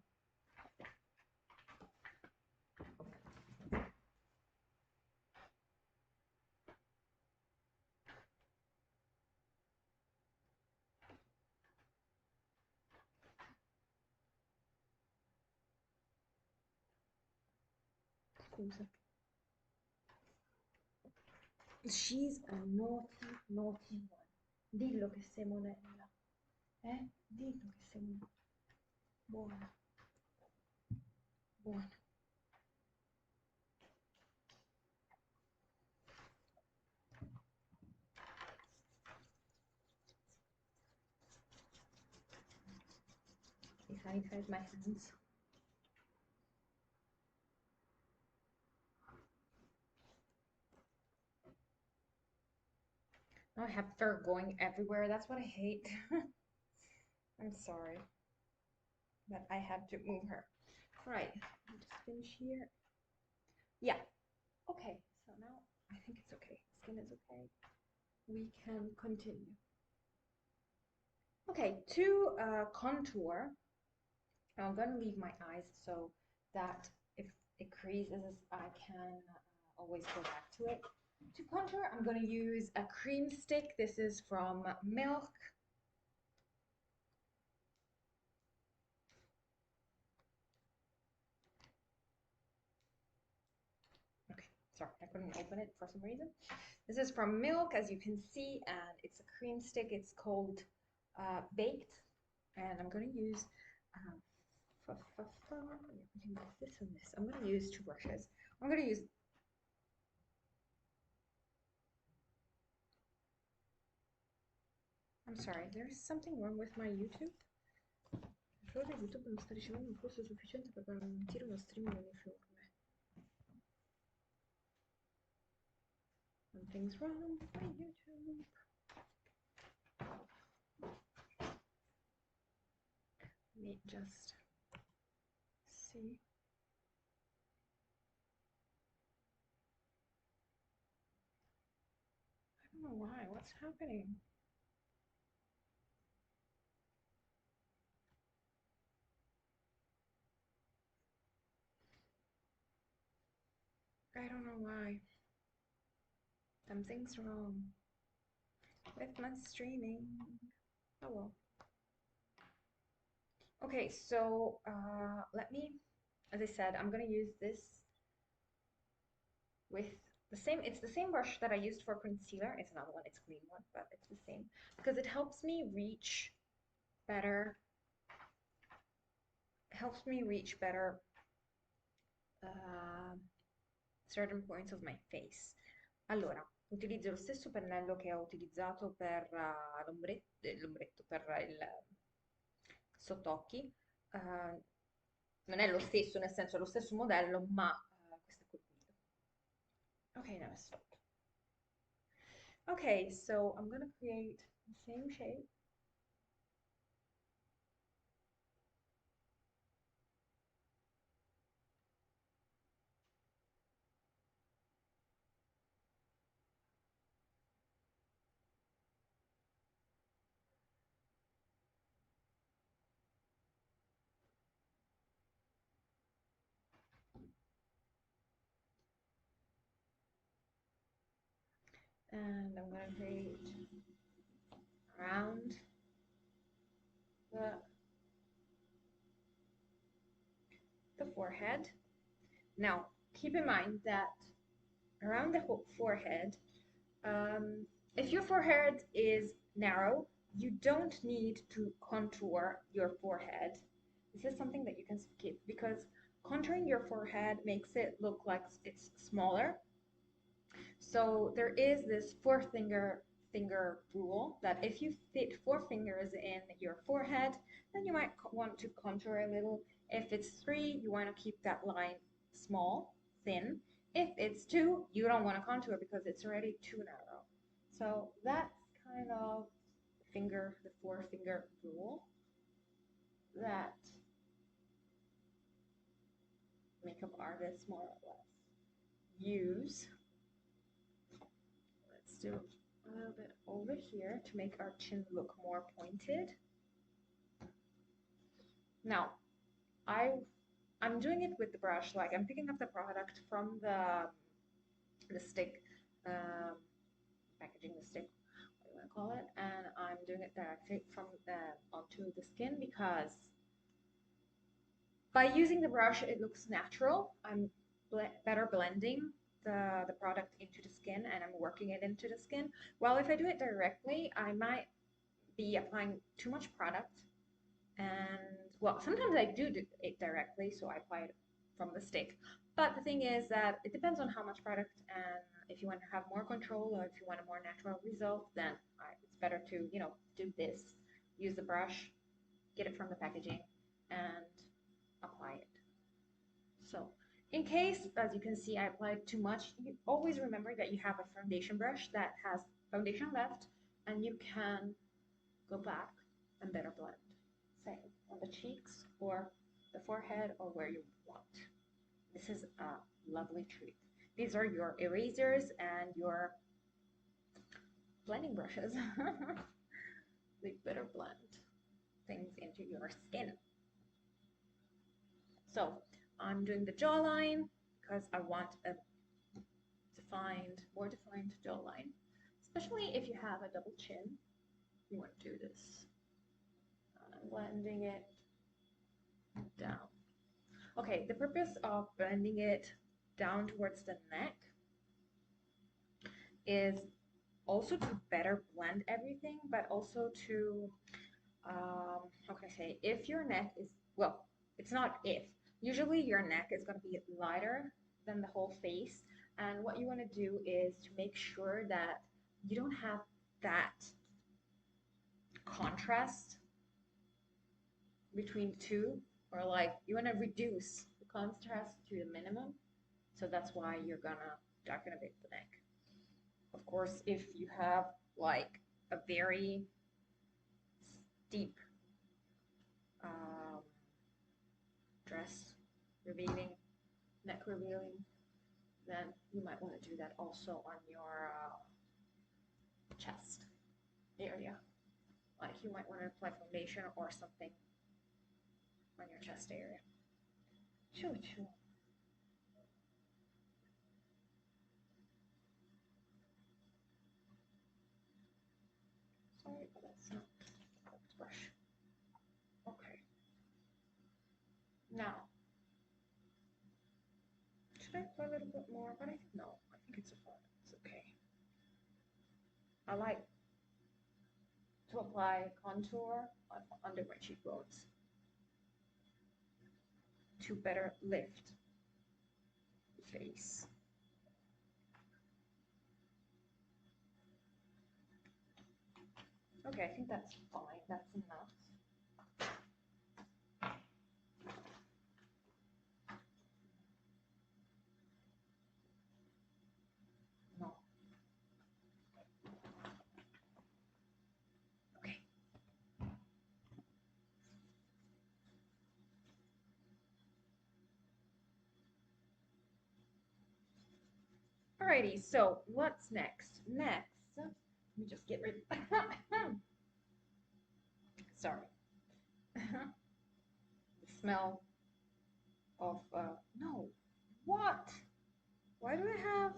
S1: Scusa. She's a naughty, naughty one. Dillo che sei monella. Dillo che sei buona. Buona. I sanitize my hands. Now I have fur going everywhere. That's what I hate. I'm sorry. But I have to move her. All right. Just finish here. Yeah. Okay. So now I think it's okay. Skin is okay. We can continue. Okay. To contour, I'm going to leave my eyes so that if it creases, I can always go back to it. To contour, I'm going to use a cream stick. This is from Milk. Okay, sorry, I couldn't open it for some reason. This is from Milk, as you can see, and it's a cream stick. It's called Baked, and I'm going to use this and this. I'm going to use two brushes. I'm going to use I'm sorry, there's something wrong with my YouTube. Solo YouTube mi sta ricevendo un flusso sufficiente per garantire uno streaming uniforme. Something's wrong with my YouTube. Let me just see. I don't know why. What's happening? I don't know why. Something's wrong with my streaming. Oh well. Okay, so let me, as I said, I'm gonna use this with the same, it's the same brush that I used for concealer. It's another one, it's a clean one, but it's the same because it helps me reach better, certain points of my face. Allora, Utilizzo lo stesso pennello che ho utilizzato per l'ombretto, per il sottocchi. Non è lo stesso, nel senso è lo stesso modello, ma questo è quel guido. Okay, now I stop. Okay, so I'm gonna create the same shape. And I'm gonna create around the forehead. Now, keep in mind that around the whole forehead, if your forehead is narrow, you don't need to contour your forehead. This is something that you can skip because contouring your forehead makes it look like it's smaller. So there is this finger rule that if you fit 4 fingers in your forehead, then you might want to contour a little. If it's 3, you want to keep that line small, thin. If it's 2, you don't want to contour because it's already too narrow. So that's kind of the 4-finger rule that makeup artists more or less use. Let's do a little bit over here to make our chin look more pointed. Now, I'm doing it with the brush, like I'm picking up the product from the stick, packaging the stick, what do you want to call it, and I'm doing it directly from onto the skin because by using the brush it looks natural. I'm better blending the product into the skin and I'm working it into the skin. While if I do it directly, I might be applying too much product. And well, sometimes I do it directly, so I apply it from the stick. But the thing is that it depends on how much product, and if you want to have more control or if you want a more natural result, then it's better to, do this. Use the brush, get it from the packaging, and apply it. So, in case, as you can see, I applied too much, you always remember that you have a foundation brush that has foundation left, and you can go back and better blend. Say on the cheeks or the forehead or where you want. This is a lovely treat. These are your erasers and your blending brushes. They better blend things into your skin. So I'm doing the jawline because I want a more defined jawline. Especially if you have a double chin, you want to do this. I'm blending it down. Okay, the purpose of blending it down towards the neck is also to better blend everything, but also to, how can I say, if your neck is, well, it's not if, usually your neck is going to be lighter than the whole face, and what you want to do is to make sure that you don't have that contrast between the two, or like you want to reduce the contrast to the minimum, so that's why you're gonna darken a bit the neck. Of course, if you have like a very steep dress revealing, neck revealing, then you might want to do that also on your chest area. Like you might want to apply foundation or something on your chest area. Choo choo. Sorry, but that's not the brush. Okay. Now, should I apply a little bit more? But I think no. I think it's fine. It's okay. I like to apply contour under my cheekbones to better lift the face. Okay, I think that's fine. That's enough. No. Okay. Alrighty, so what's next? Next, let me just get rid sorry. The smell of, no. What? Why do I have,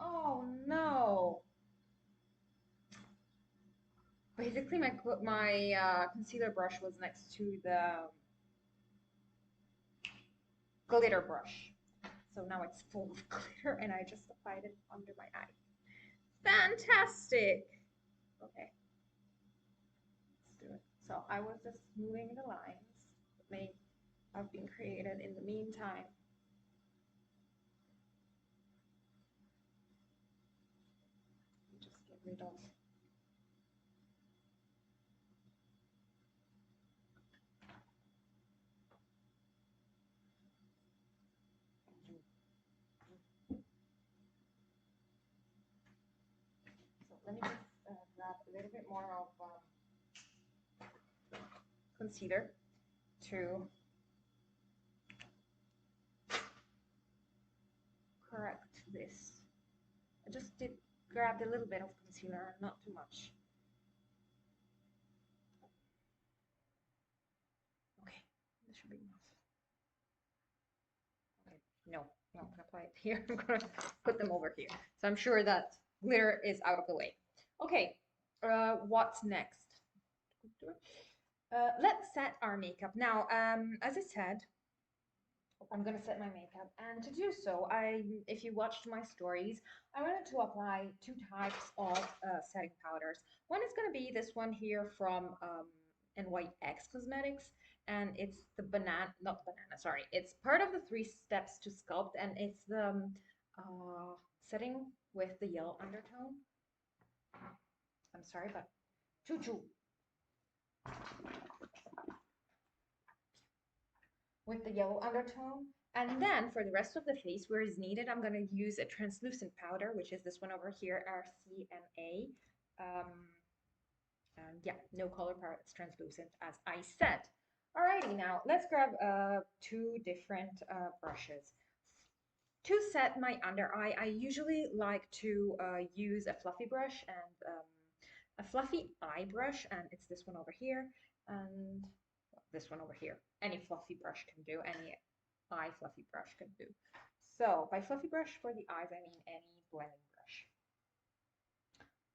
S1: oh no. Basically, my concealer brush was next to the glitter brush. So now it's full of glitter and I just applied it under my eye. Fantastic! Okay, let's do it. So I was just moving the lines that may have been created in the meantime. Just get rid of. So let me just grab a little bit more of concealer to correct this. I just grabbed a little bit of concealer, not too much. Okay, this should be enough. Okay, no, I'm gonna apply it here. I'm gonna put them over here. So I'm sure that glitter is out of the way. Okay, what's next? Let's set our makeup. Now, as I said, I'm gonna set my makeup, and to do so, if you watched my stories, I wanted to apply two types of setting powders. One is gonna be this one here from NYX Cosmetics, and it's the banana, not the banana, sorry, it's part of the 3 steps to sculpt, and it's the setting with the yellow undertone. I'm sorry, but choo choo. With the yellow undertone. And then for the rest of the face, where is needed, I'm going to use a translucent powder, which is this one over here, RCMA. And yeah, no color palette, it's translucent, as I said. Alrighty, now let's grab 2 different brushes. To set my under eye, I usually like to use a fluffy brush and a fluffy eye brush, and it's this one over here, and this one over here. Any fluffy brush can do, any eye fluffy brush can do. So by fluffy brush for the eyes, I mean any blending brush.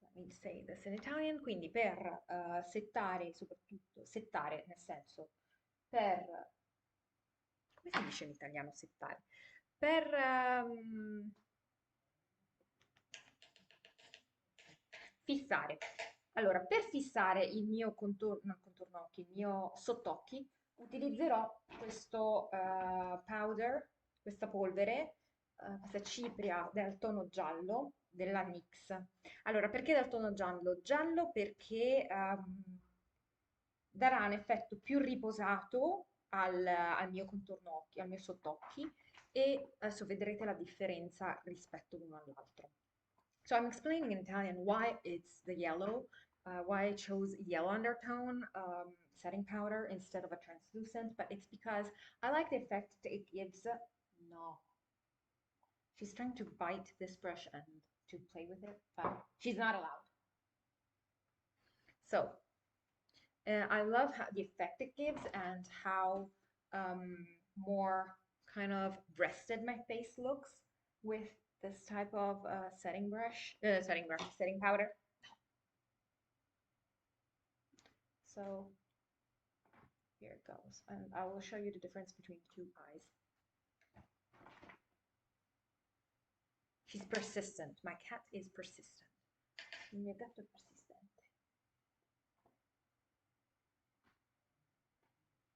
S1: Let me say this in Italian, quindi per settare, soprattutto, settare nel senso, per, come si dice in italiano settare? Per fissare. Allora, per fissare il mio contorno, non contorno occhi, il mio sottocchi, utilizzerò questo powder, questa polvere, questa cipria del tono giallo della NYX. Allora, perché del tono giallo? Giallo perché darà un effetto più riposato al mio contorno occhi, al mio sottocchi, e adesso vedrete la differenza rispetto l'uno all'altro. So I'm explaining in Italian why it's the yellow, why I chose yellow undertone setting powder instead of a translucent, but it's because I like the effect it gives. No, she's trying to bite this brush and to play with it, but she's not allowed. So I love how the effect it gives and how more kind of rested my face looks with this type of setting powder. So here it goes, and I will show you the difference between the 2 eyes. She's persistent. My cat is persistent. Il mio gatto è persistente.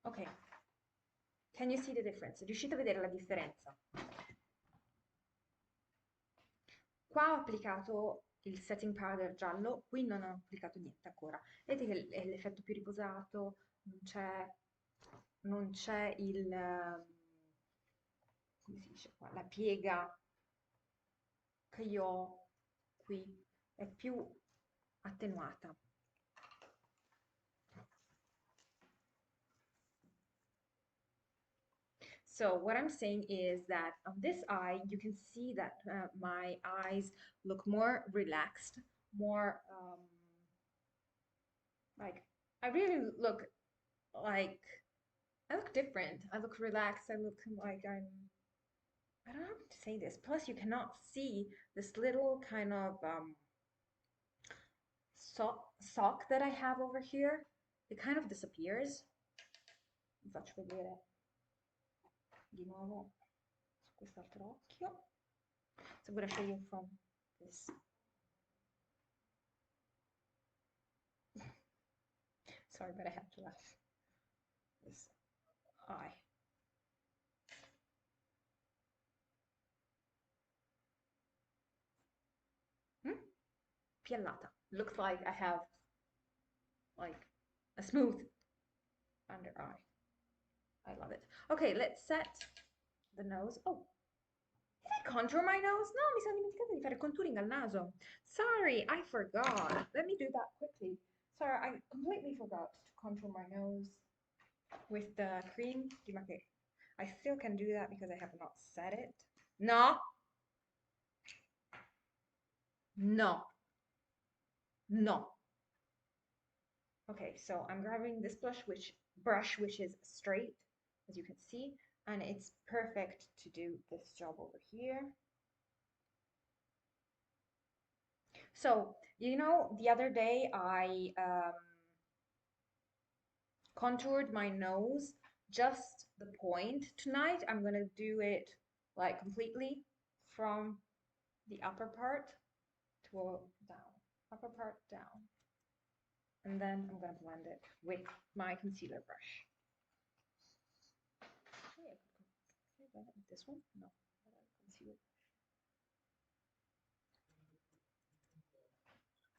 S1: Ok, can you see the difference? Riuscite a vedere la differenza? Qua ho applicato il setting powder giallo, qui non ho applicato niente ancora. Vedete che è l'effetto più riposato, non c'è il, come si dice qua, la piega che io ho qui, è più attenuata. So what I'm saying is that on this eye, you can see that my eyes look more relaxed, more like I really look like I look different. I look relaxed. I look like I don't know how to say this. Plus, you cannot see this little kind of sock that I have over here. It kind of disappears. Vi faccio vedere di nuovo su quest'altro occhio. So I'm going to show you from this. Sorry, but I have to laugh. This eye. Piellata. Looks like I have like a smooth under eye. I love it. Okay, let's set the nose. Oh, did I contour my nose? No, mi sono dimenticata di fare contouring al naso. Sorry, I forgot. Let me do that quickly. Sorry, I completely forgot to contour my nose with the cream. Okay, I still can do that because I have not set it. No. No. No. Okay, so I'm grabbing this brush which is straight, as you can see, and it's perfect to do this job over here. So, you know, the other day I contoured my nose, just the point. Tonight I'm gonna do it like completely from the upper part to down, upper part down. And then I'm gonna blend it with my concealer brush. This one? No, concealer.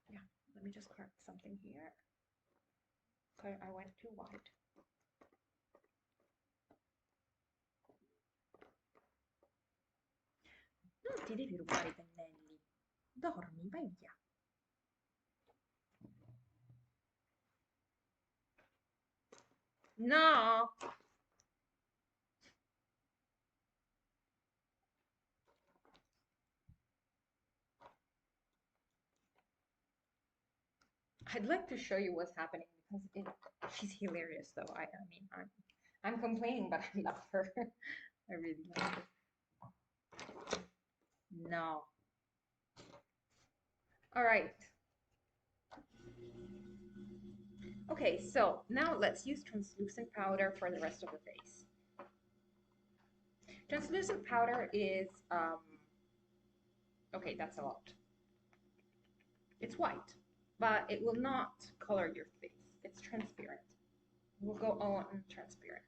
S1: Yeah, let me just correct something here. Okay, I went too wide. Non ti devi rubare i pennelli. Dormi, vai via. No! I'd like to show you what's happening because she's hilarious though. I mean, I'm complaining, but I love her. I really love her. No. All right. Okay, so now let's use translucent powder for the rest of the face. Translucent powder is, okay, that's a lot. It's white, but it will not color your face. It's transparent. It will go on transparent.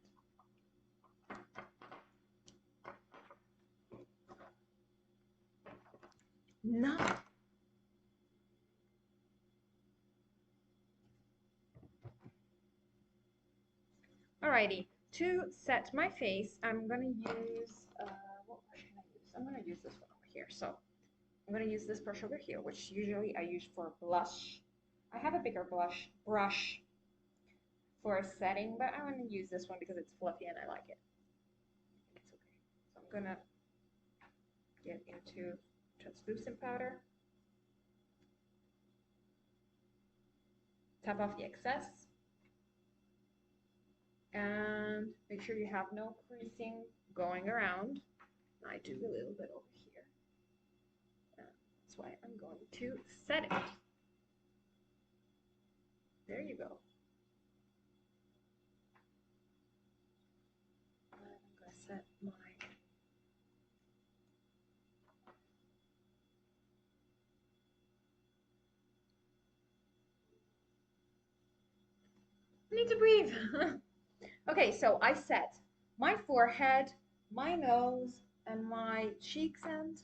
S1: No. Alrighty, to set my face, I'm gonna use, what brush can I use? I'm gonna use this one over here. So I'm gonna use this brush over here, which usually I use for blush. I have a bigger brush for a setting, but I'm gonna use this one because it's fluffy and I like it. It's okay. So I'm gonna get into translucent powder. Tap off the excess. And make sure you have no creasing going around. I do a little bit over here. That's why I'm going to set it. There you go. I'm going to set my I need to breathe. Okay, so I set my forehead, my nose, and my cheeks and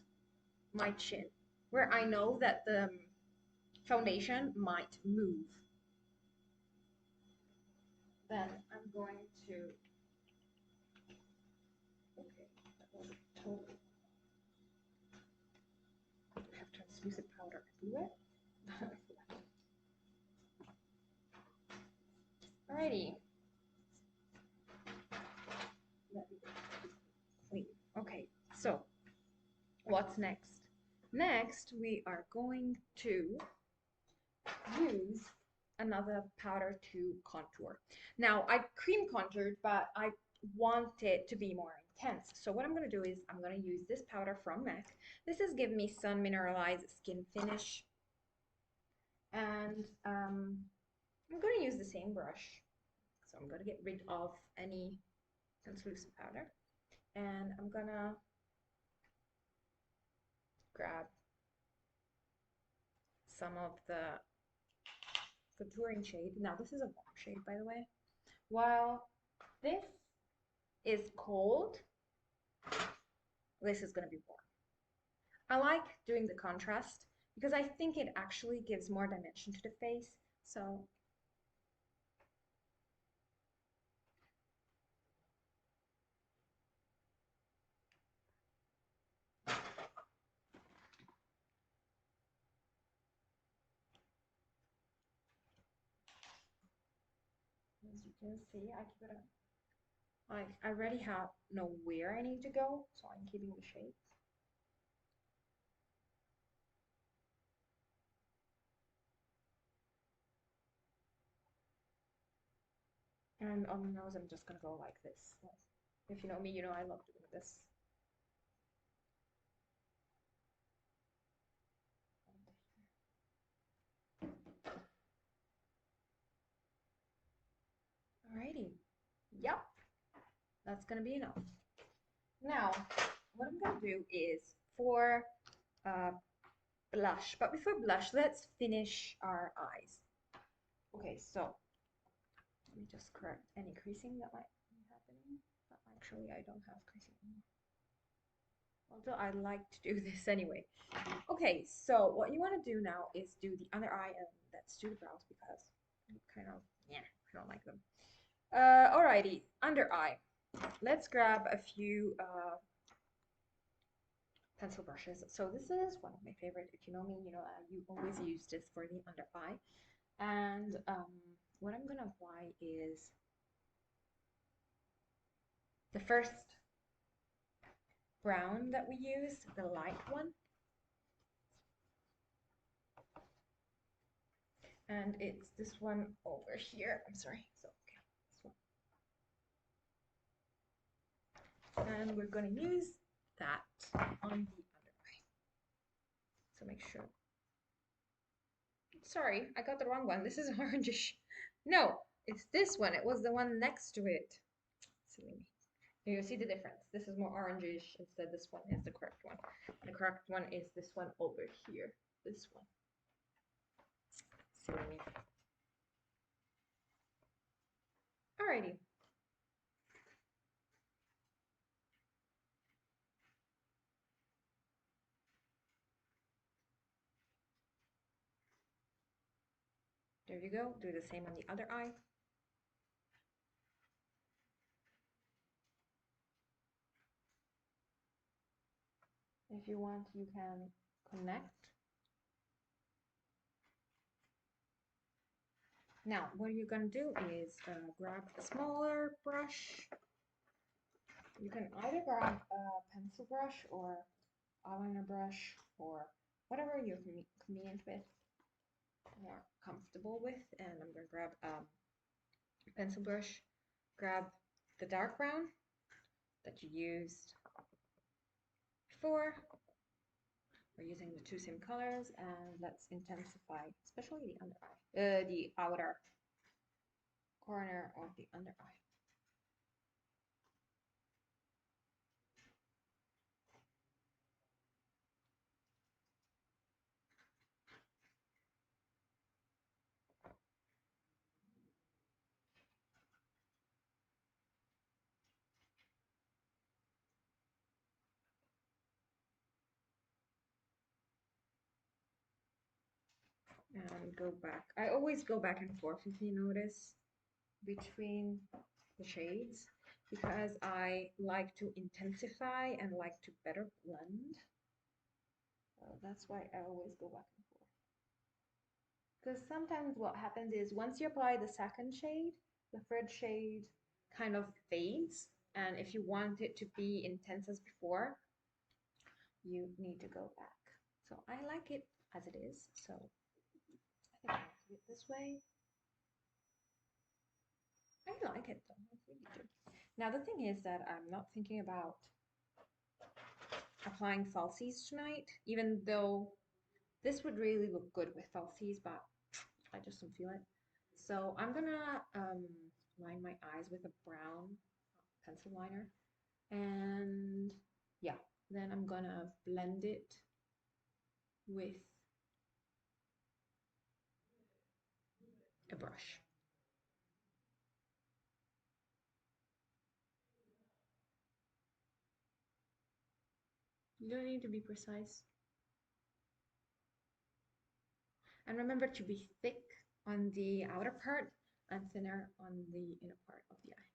S1: my chin. where I know that the foundation might move. Then I'm going to, okay, that was a total. I have translucent powder everywhere. Alrighty. Let me clean. Okay, so what's next? Next, we are going to use another powder to contour. Now, I cream contoured, but I want it to be more intense. So what I'm going to do is I'm going to use this powder from MAC. This is Give Me Sun Mineralized Skin Finish. And I'm going to use the same brush. So I'm going to get rid of any translucent powder. And I'm going to grab some of the contouring shade. Now, this is a warm shade, by the way. While this is cold, this is going to be warm. I like doing the contrast because I think it actually gives more dimension to the face. So as you can see, I keep it up. I already know where I need to go, so I'm keeping the shapes. And on the nose, I'm just gonna go like this. If you know me, you know I love doing this. Alrighty. Yep. That's gonna be enough. Now, what I'm gonna do is for blush. But before blush, let's finish our eyes. Okay, so let me just correct any creasing that might be happening. But actually, I don't have creasing anymore. Although I like to do this anyway. Okay, so what you want to do now is do the under eye and let's do the brows because kind of, yeah, I don't like them. Alrighty, under eye. Let's grab a few pencil brushes. So this is one of my favorite. If you know me, you know you always use this for the under eye. And what I'm gonna apply is the first brown that we used, the light one. And it's this one over here. I'm sorry. So okay, this one. And we're gonna use that on the under eye. So make sure. Sorry, I got the wrong one. This is orangish. No, it's this one. It was the one next to it. Silly me. You see the difference. This is more orangish instead. This one is the correct one. The correct one is this one over here. This one. Silly me. Alrighty. There you go. Do the same on the other eye. If you want, you can connect. Now, what you're going to do is grab a smaller brush. You can either grab a pencil brush or eyeliner brush or whatever you're convenient with, more comfortable with. And I'm going to grab a pencil brush, grab the dark brown that you used before. We're using the two same colors, and let's intensify, especially the under eye, the outer corner of the under eye. and go back. I always go back and forth, if you notice, between the shades because I like to intensify and like to better blend. So that's why I always go back and forth. Because sometimes what happens is once you apply the second shade, the third shade kind of fades. And if you want it to be intense as before, you need to go back. So I like it as it is. So I think I'll do it this way. I like it though. I really do. Now the thing is that I'm not thinking about applying falsies tonight, even though this would really look good with falsies, but I just don't feel it. So I'm gonna line my eyes with a brown pencil liner, and yeah, then I'm gonna blend it with a brush. You don't need to be precise. And remember to be thick on the outer part and thinner on the inner part of the eye.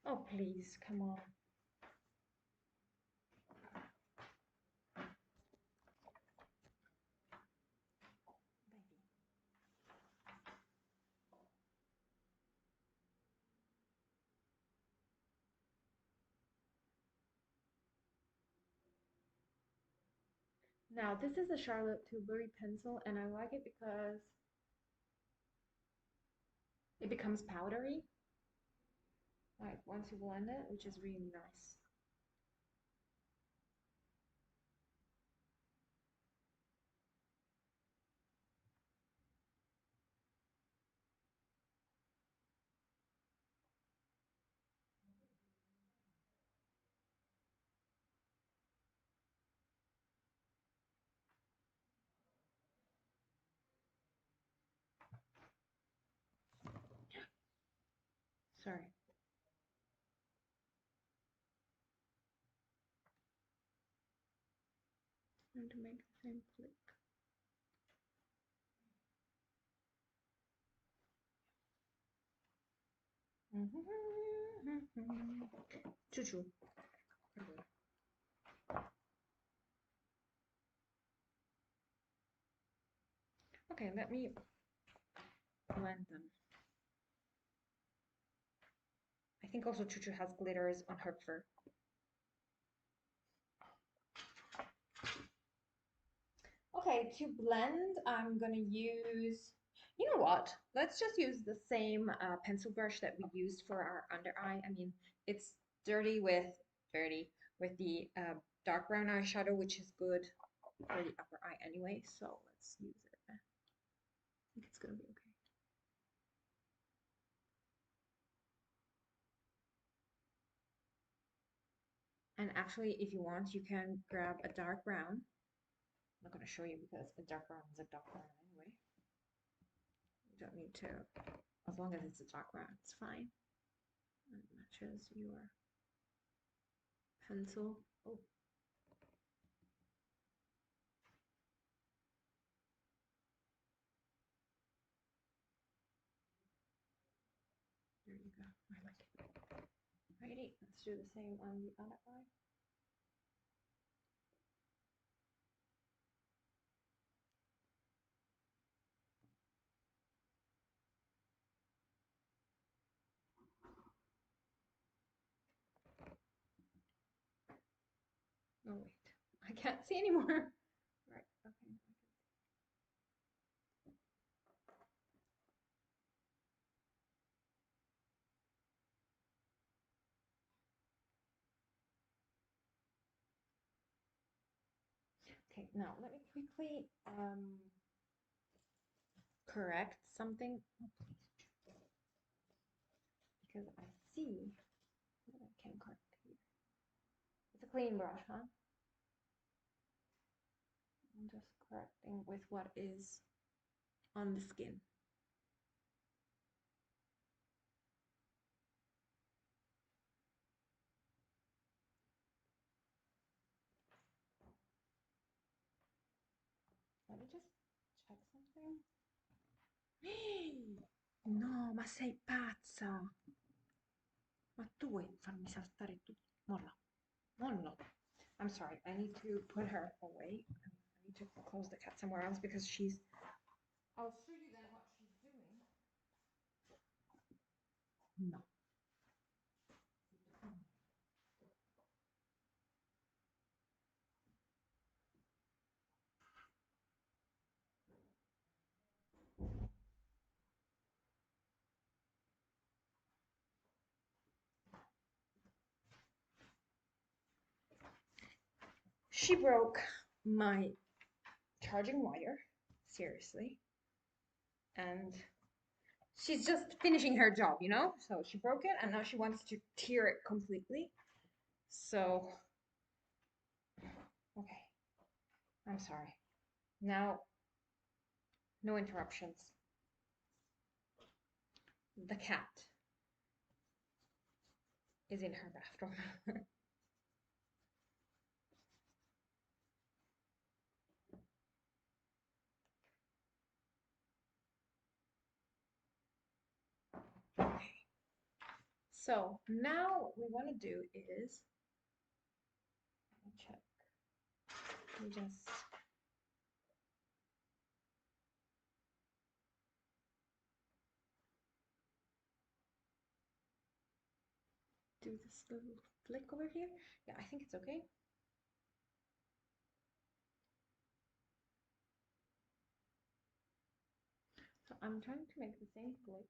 S1: Oh, please, come on. Now, this is a Charlotte Tilbury pencil, and I like it because it becomes powdery, like once you blend it, which is really nice. Sorry. I'm going to make the same flick. Choo-choo. Okay, let me blend them. I think also Choo-choo has glitters on her fur. Okay, to blend, I'm gonna use, you know what? Let's just use the same pencil brush that we used for our under eye. I mean, it's dirty with the dark brown eyeshadow, which is good for the upper eye anyway. So let's use it. I think it's gonna be okay. And actually, if you want, you can grab a dark brown. I'm not going to show you because a dark brown is a dark brown anyway. You don't need to, as long as it's a dark brown, it's fine. And it matches your pencil. Oh. There you go. I like it. Alrighty, let's do the same on the other eye. Oh wait, I can't see anymore. Right, okay. Okay, now let me quickly correct something. Oh, please. Because I see that I can correct here. It's a clean brush, huh? I'm just correcting with what is on the skin. just check something? No, ma sei pazza! Ma tu vuoi farmi saltare tutto? Molla, molla. I'm sorry, I need to put her away. I need to close the cat somewhere else because she's... I'll show you then what she's doing. No. She broke my charging wire, seriously. And she's just finishing her job, you know? So she broke it and now she wants to tear it completely. So, okay. I'm sorry. Now, no interruptions. The cat is in her bathroom. Okay. So now what we want to do is, let me check. We just do this little flick over here. Yeah, I think it's okay. So I'm trying to make the same flick.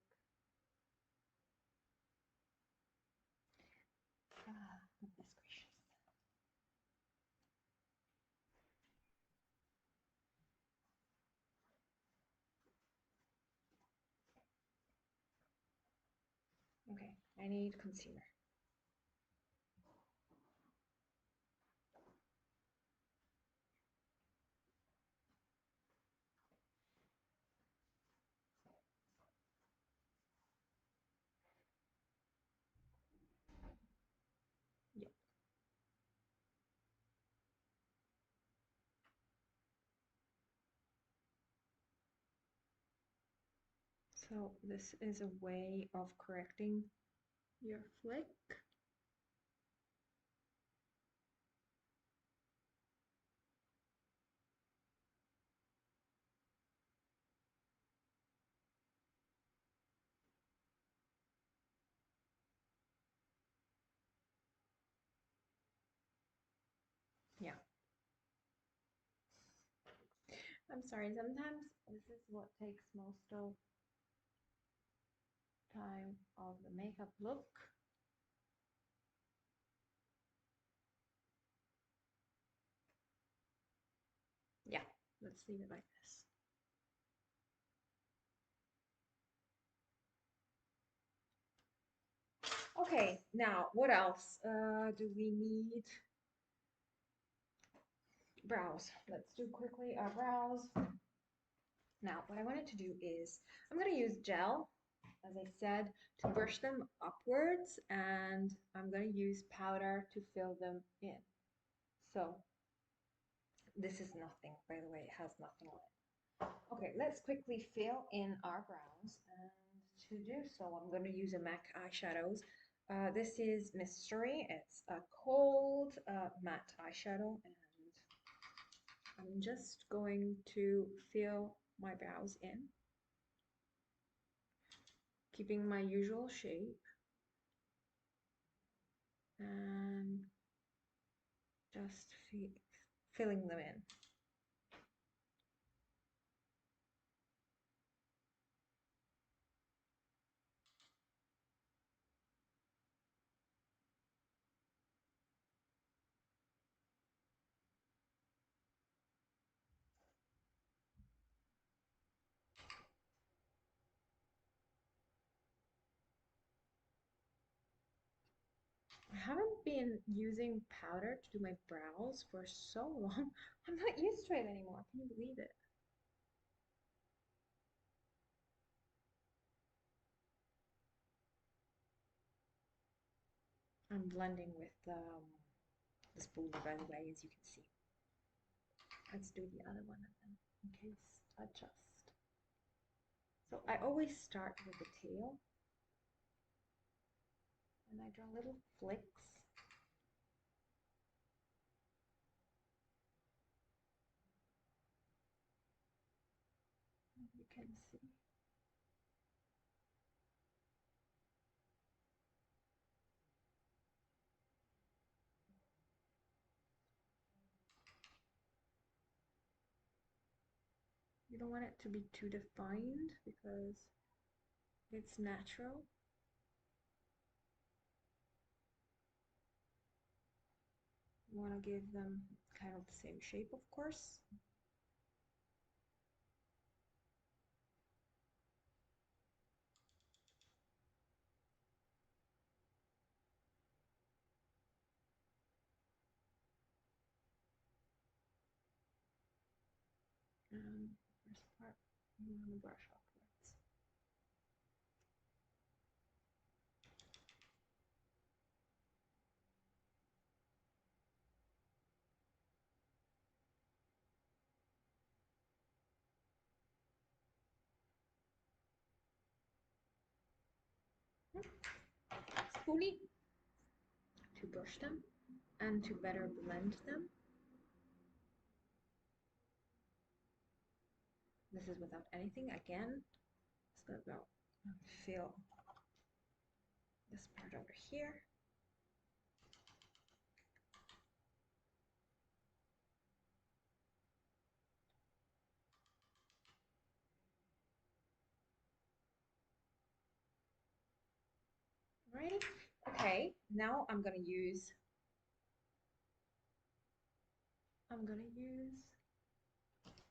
S1: Goodness gracious. Okay, I need concealer. Yep. So this is a way of correcting your flick. Yeah. I'm sorry, sometimes this is what takes most of time of the makeup look. Yeah, let's leave it like this. Okay, now what else do we need? Brows. Let's do quickly our brows. Now, what I wanted to do is, I'm going to use gel, as I said, to brush them upwards, and I'm going to use powder to fill them in. So, this is nothing, by the way, it has nothing on it. Okay, let's quickly fill in our brows, and to do so, I'm going to use a MAC eyeshadows. This is Mystery. It's a cold matte eyeshadow, and I'm just going to fill my brows in, keeping my usual shape, and just filling them in. I haven't been using powder to do my brows for so long. I'm not used to it anymore. Can you believe it? I'm blending with the spoolie, by the way, as you can see. Let's do the other one of them. in case adjust. So I always start with the tail, and I draw little flicks. As you can see. You don't want it to be too defined because it's natural. You want to give them kind of the same shape, of course. And first part, you want to brush upwards. Spoolie to brush them and to better blend them. This is without anything. Again, just gonna go and fill this part over here. Right? Okay, now I'm gonna use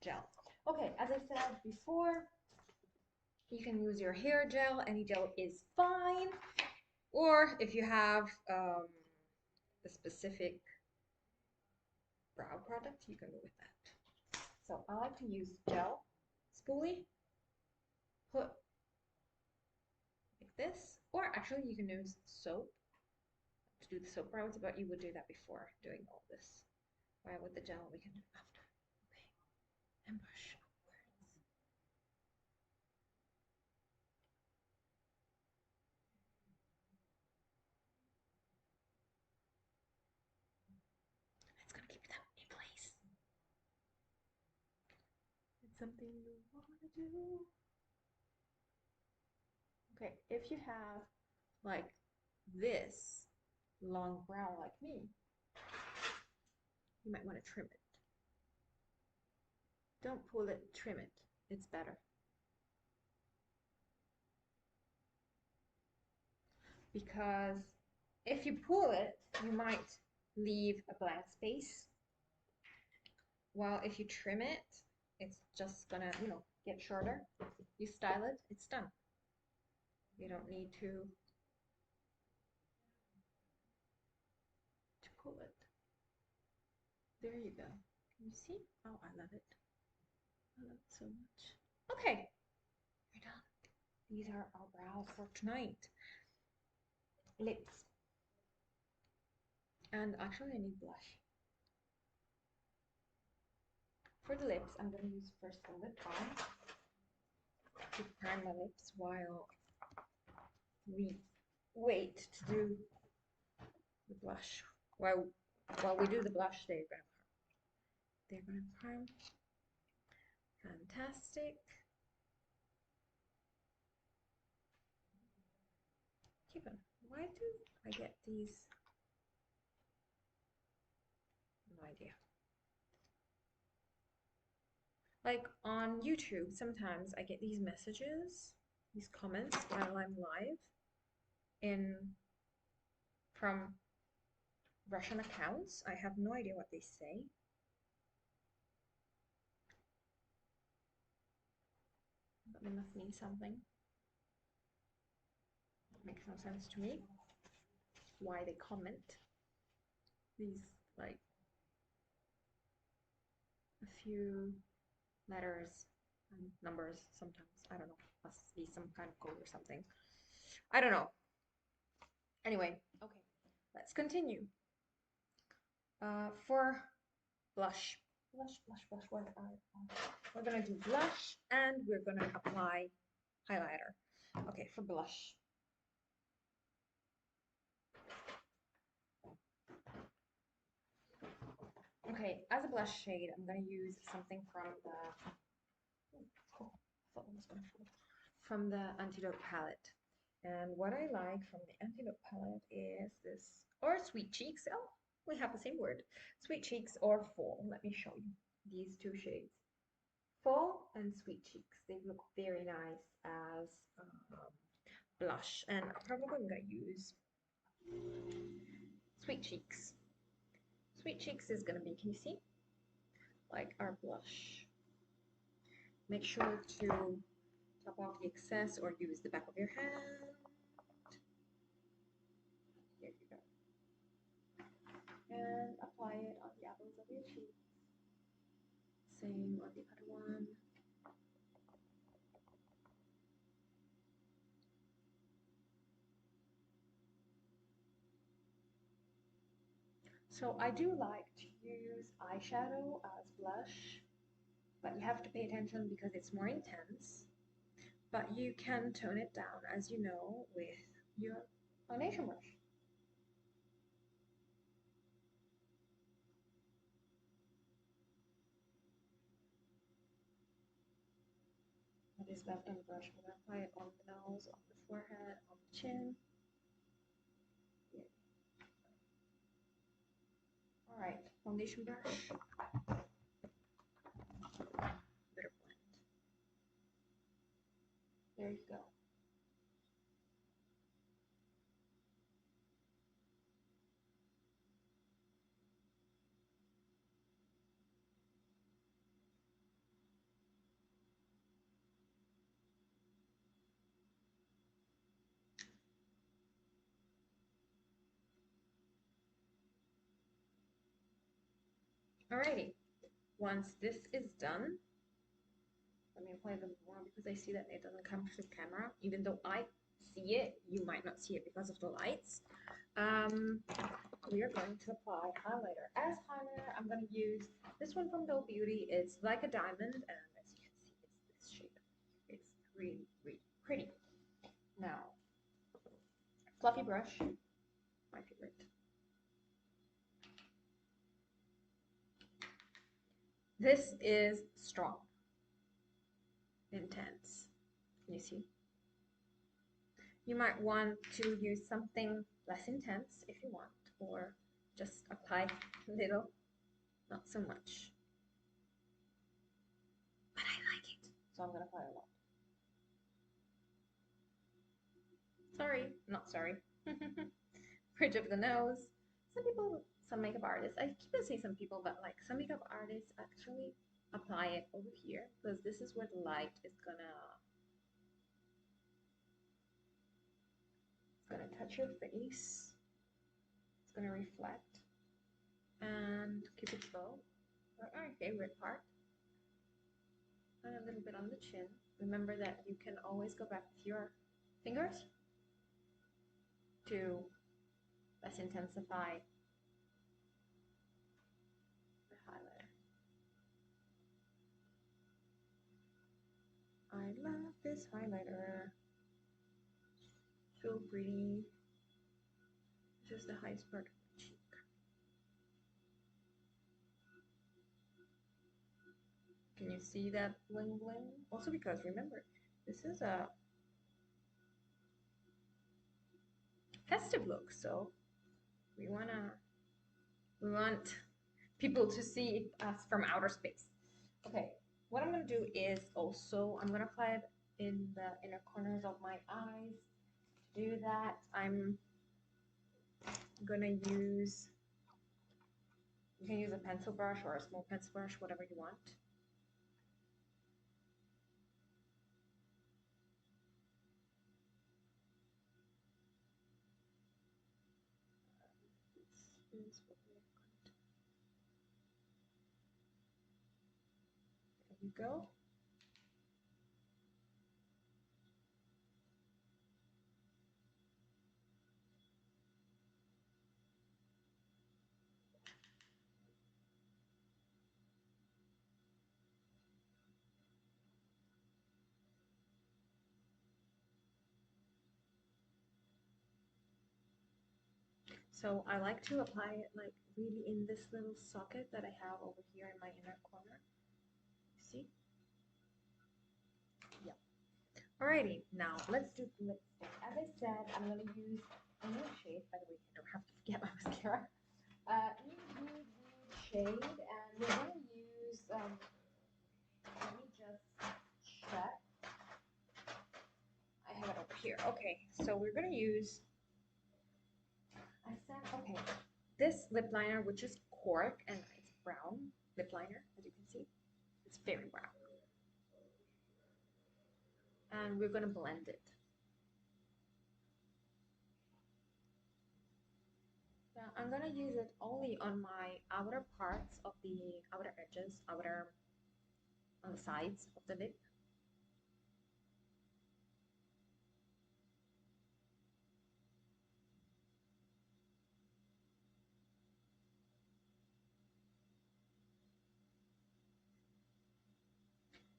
S1: gel. Okay, as I said before, you can use your hair gel. Any gel is fine. Or if you have a specific brow product, you can go with that. So I like to use gel spoolie. Put like this. Or actually you can use soap to do the soap brows, but you would do that before doing all this. While with the gel, we can do it after. Okay, and brush upwards. It's gonna keep that in place. It's something you want to do. Okay, if you have like this long brow like me, you might want to trim it. Don't pull it, trim it. It's better. Because if you pull it, you might leave a blank space. While if you trim it, it's just gonna, get shorter. You style it, it's done. You don't need to pull it. There you go. Can you see? Oh, I love it. I love it so much. Okay, you're done. These are our brows for tonight. Lips. And actually I need blush. For the lips, I'm going to use first the lip balm to prime my lips while we wait to do the blush. While we do the blush, they're gonna prime. Fantastic. Kevin, why do I get these? No idea. Like on YouTube, sometimes I get these messages, these comments while I'm live from Russian accounts. I have no idea what they say. But they must mean something. It makes no sense to me why they comment these, like, a few letters and numbers sometimes. I don't know. Must be some kind of code or something. I don't know. Anyway, okay, let's continue. For blush, Blush, blush, blush. We're gonna do blush and we're gonna apply highlighter. Okay, for blush. Okay, as a blush shade, I'm gonna use something from the from the Antidote Palette. And what I like from the Antidote Palette is this, or Sweet Cheeks. Oh, we have the same word. Sweet Cheeks or Fall. Let me show you these two shades. Fall and Sweet Cheeks. They look very nice as blush. And probably I'm going to use Sweet Cheeks. Sweet Cheeks is going to be, can you see? Like our blush. Make sure to top off the excess or use the back of your hand. Here you go. And apply it on the apples of your cheeks. Same on the other one. So I do like to use eyeshadow as blush, but you have to pay attention because it's more intense. But you can tone it down, as you know, with your foundation brush. What is left on the brush? I'm going to apply it on the nose, on the forehead, on the chin. Yeah. Alright, foundation brush. Better blend. There you go. Alrighty, once this is done, let me apply a little more because I see that it doesn't come to the camera. Even though I see it, you might not see it because of the lights. We are going to apply highlighter. As highlighter, I'm going to use this one from Doe Beauty. It's like a diamond, and as you can see, it's this shade. It's really, really pretty. Now, fluffy brush, my favorite. This is strong, intense. Can you see? You might want to use something less intense if you want, or just apply a little, not so much. But I like it, so I'm going to apply a lot. Sorry, not sorry. Bridge of the nose. Some makeup artists, I keep on saying some people, but like some makeup artists actually apply it over here because this is where the light is gonna touch your face. It's gonna reflect. And Cupid's bow, our favorite part. And a little bit on the chin. Remember that you can always go back with your fingers to less intensify the highlighter. I love this highlighter. So pretty. Just the highest part of my cheek. Can you see that bling bling? Also because remember, this is a festive look, so we want people to see us from outer space. Okay, what I'm gonna do is also I'm gonna apply it in the inner corners of my eyes. To do that, I'm gonna use, you can use a pencil brush or a small pencil brush, whatever you want. This is what we're going to. There you go. So I like to apply it like really in this little socket that I have over here in my inner corner. See? Yeah. Alrighty, now let's do lipstick. As I said, I'm gonna use a new shade. By the way, I don't have to forget my mascara. Nude shade, and we're gonna use. Let me just check. I have it over here. Okay, so we're gonna use. I said okay. This lip liner, which is cork, and it's brown lip liner, as you can see. It's very brown. And we're gonna blend it. Now I'm gonna use it only on my outer parts of the outer edges, on the sides of the lip.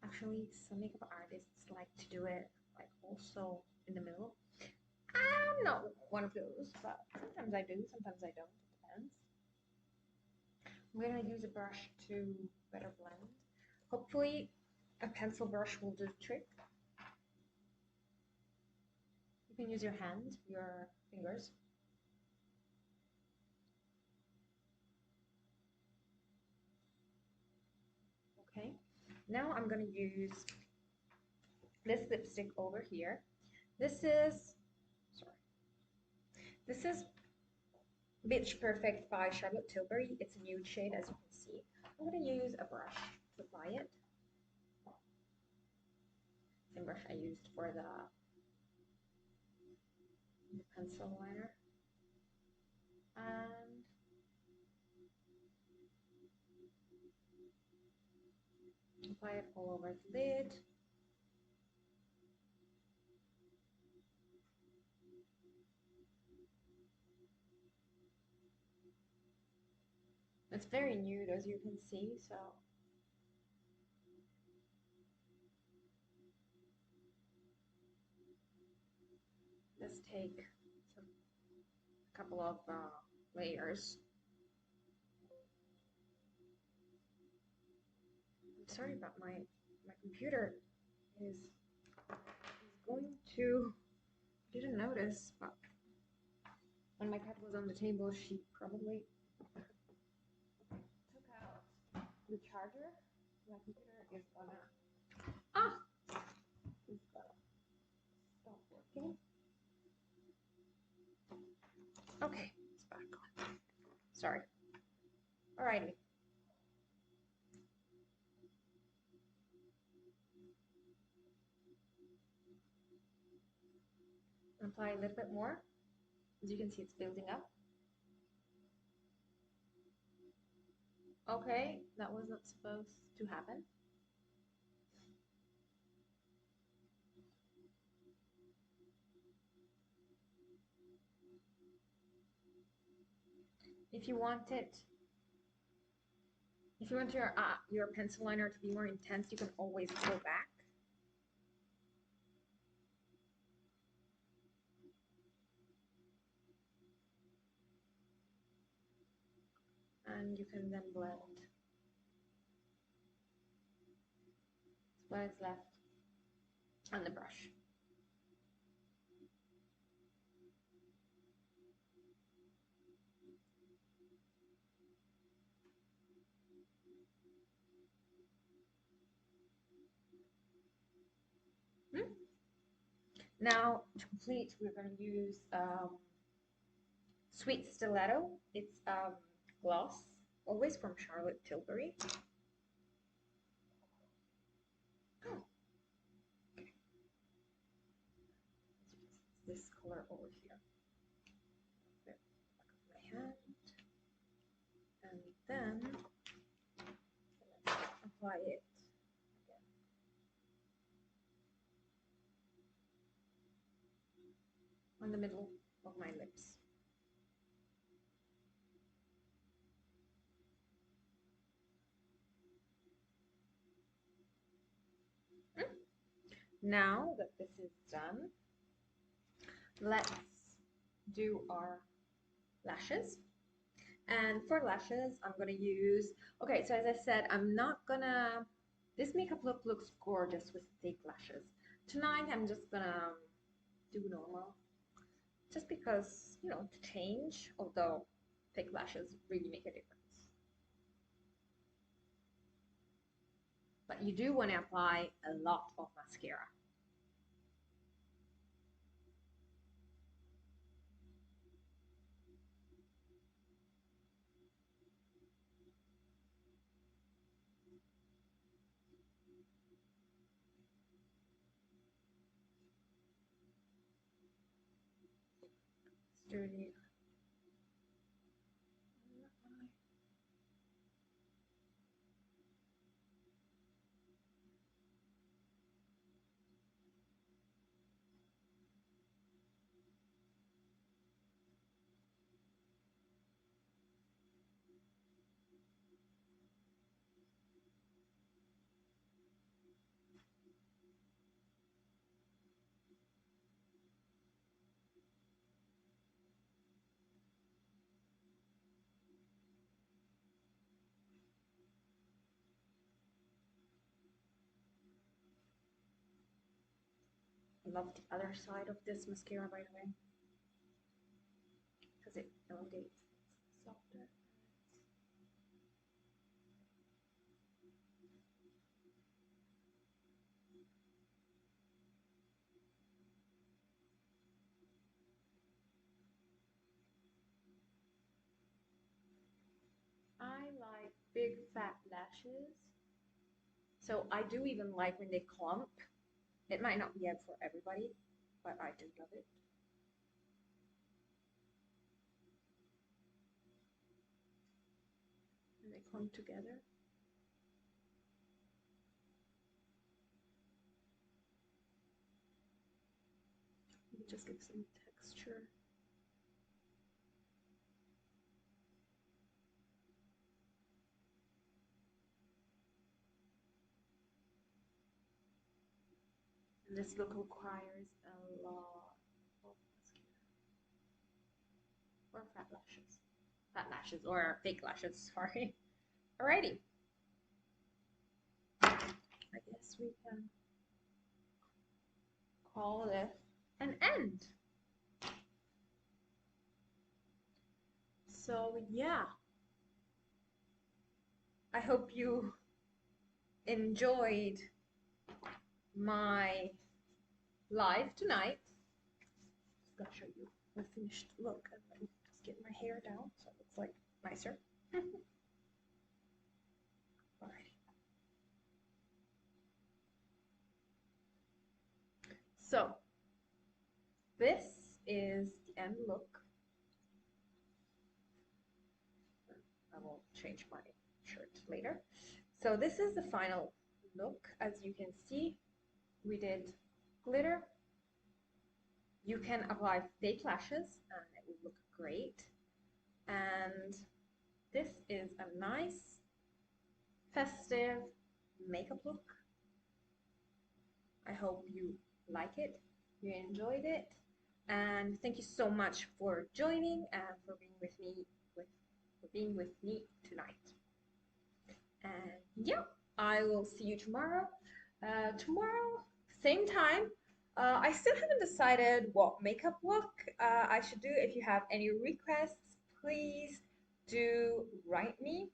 S1: Actually, some makeup artists like to do it like also in the middle. I'm not one of those, but sometimes I do, sometimes I don't. It depends. I'm gonna use a brush to better blend. Hopefully, a pencil brush will do the trick. You can use your hand, your fingers. Okay. Now I'm gonna use this lipstick over here. This is Bitch Perfect by Charlotte Tilbury. It's a nude shade, as you can see. I'm going to use a brush to apply it. Same brush I used for the pencil liner. And apply it all over the lid. It's very nude, as you can see, so let's take a couple of layers. I'm sorry about my computer is going to, didn't notice, but when my cat was on the table, she probably took out the charger. My computer is gonna it's gonna stop working. Okay, it's back on. Sorry. Alrighty. Apply a little bit more. As you can see, it's building up. Okay, that was not supposed to happen. If you want your pencil liner to be more intense, you can always go back. And you can then blend what is left on the brush. Now, to complete, we're going to use Sweet Stiletto. It's gloss, always from Charlotte Tilbury. Oh. Okay. This color over here. Back of my hand. And then let's apply it again. On the middle of my lips. Now that this is done, let's do our lashes. And for lashes, I'm gonna use, okay, so as I said, I'm not gonna, this makeup look looks gorgeous with fake lashes. Tonight, I'm just gonna do normal, just because, you know, to change, although fake lashes really make a difference. But you do want to apply a lot of mascara. Sturdy. I love the other side of this mascara, by the way, because it elongates, it's softer. I like big fat lashes, so I do even like when they clump. It might not be out for everybody, but I do love it. And they clump together. It just gives some texture. And this look requires a lot of mascara. Or fat lashes. Fat lashes, or fake lashes, sorry. Alrighty. I guess we can call this an end. So yeah, I hope you enjoyed my live tonight. Just gonna show you the finished look and then just get my hair down so it looks like nicer. Alrighty. So this is the end look. I will change my shirt later. So this is the final look. As you can see, we did glitter. You can apply fake lashes and it will look great. And this is a nice festive makeup look. I hope you like it, you enjoyed it, and thank you so much for joining and for being with me tonight. And yeah, I will see you tomorrow. Tomorrow, same time. I still haven't decided what makeup look I should do. If you have any requests, please do write me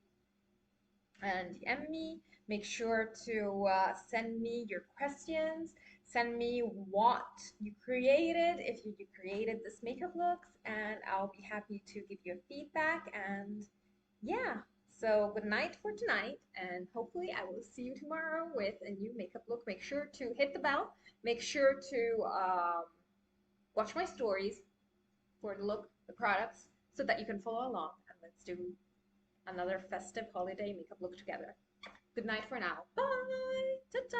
S1: and DM me. Make sure to send me your questions. Send me what you created, if you created this makeup looks, and I'll be happy to give you a feedback. And yeah, so good night for tonight, and hopefully I will see you tomorrow with a new makeup look. Make sure to hit the bell. Make sure to watch my stories for the look, the products, so that you can follow along. And let's do another festive holiday makeup look together. Good night for now. Bye. Ta-ta.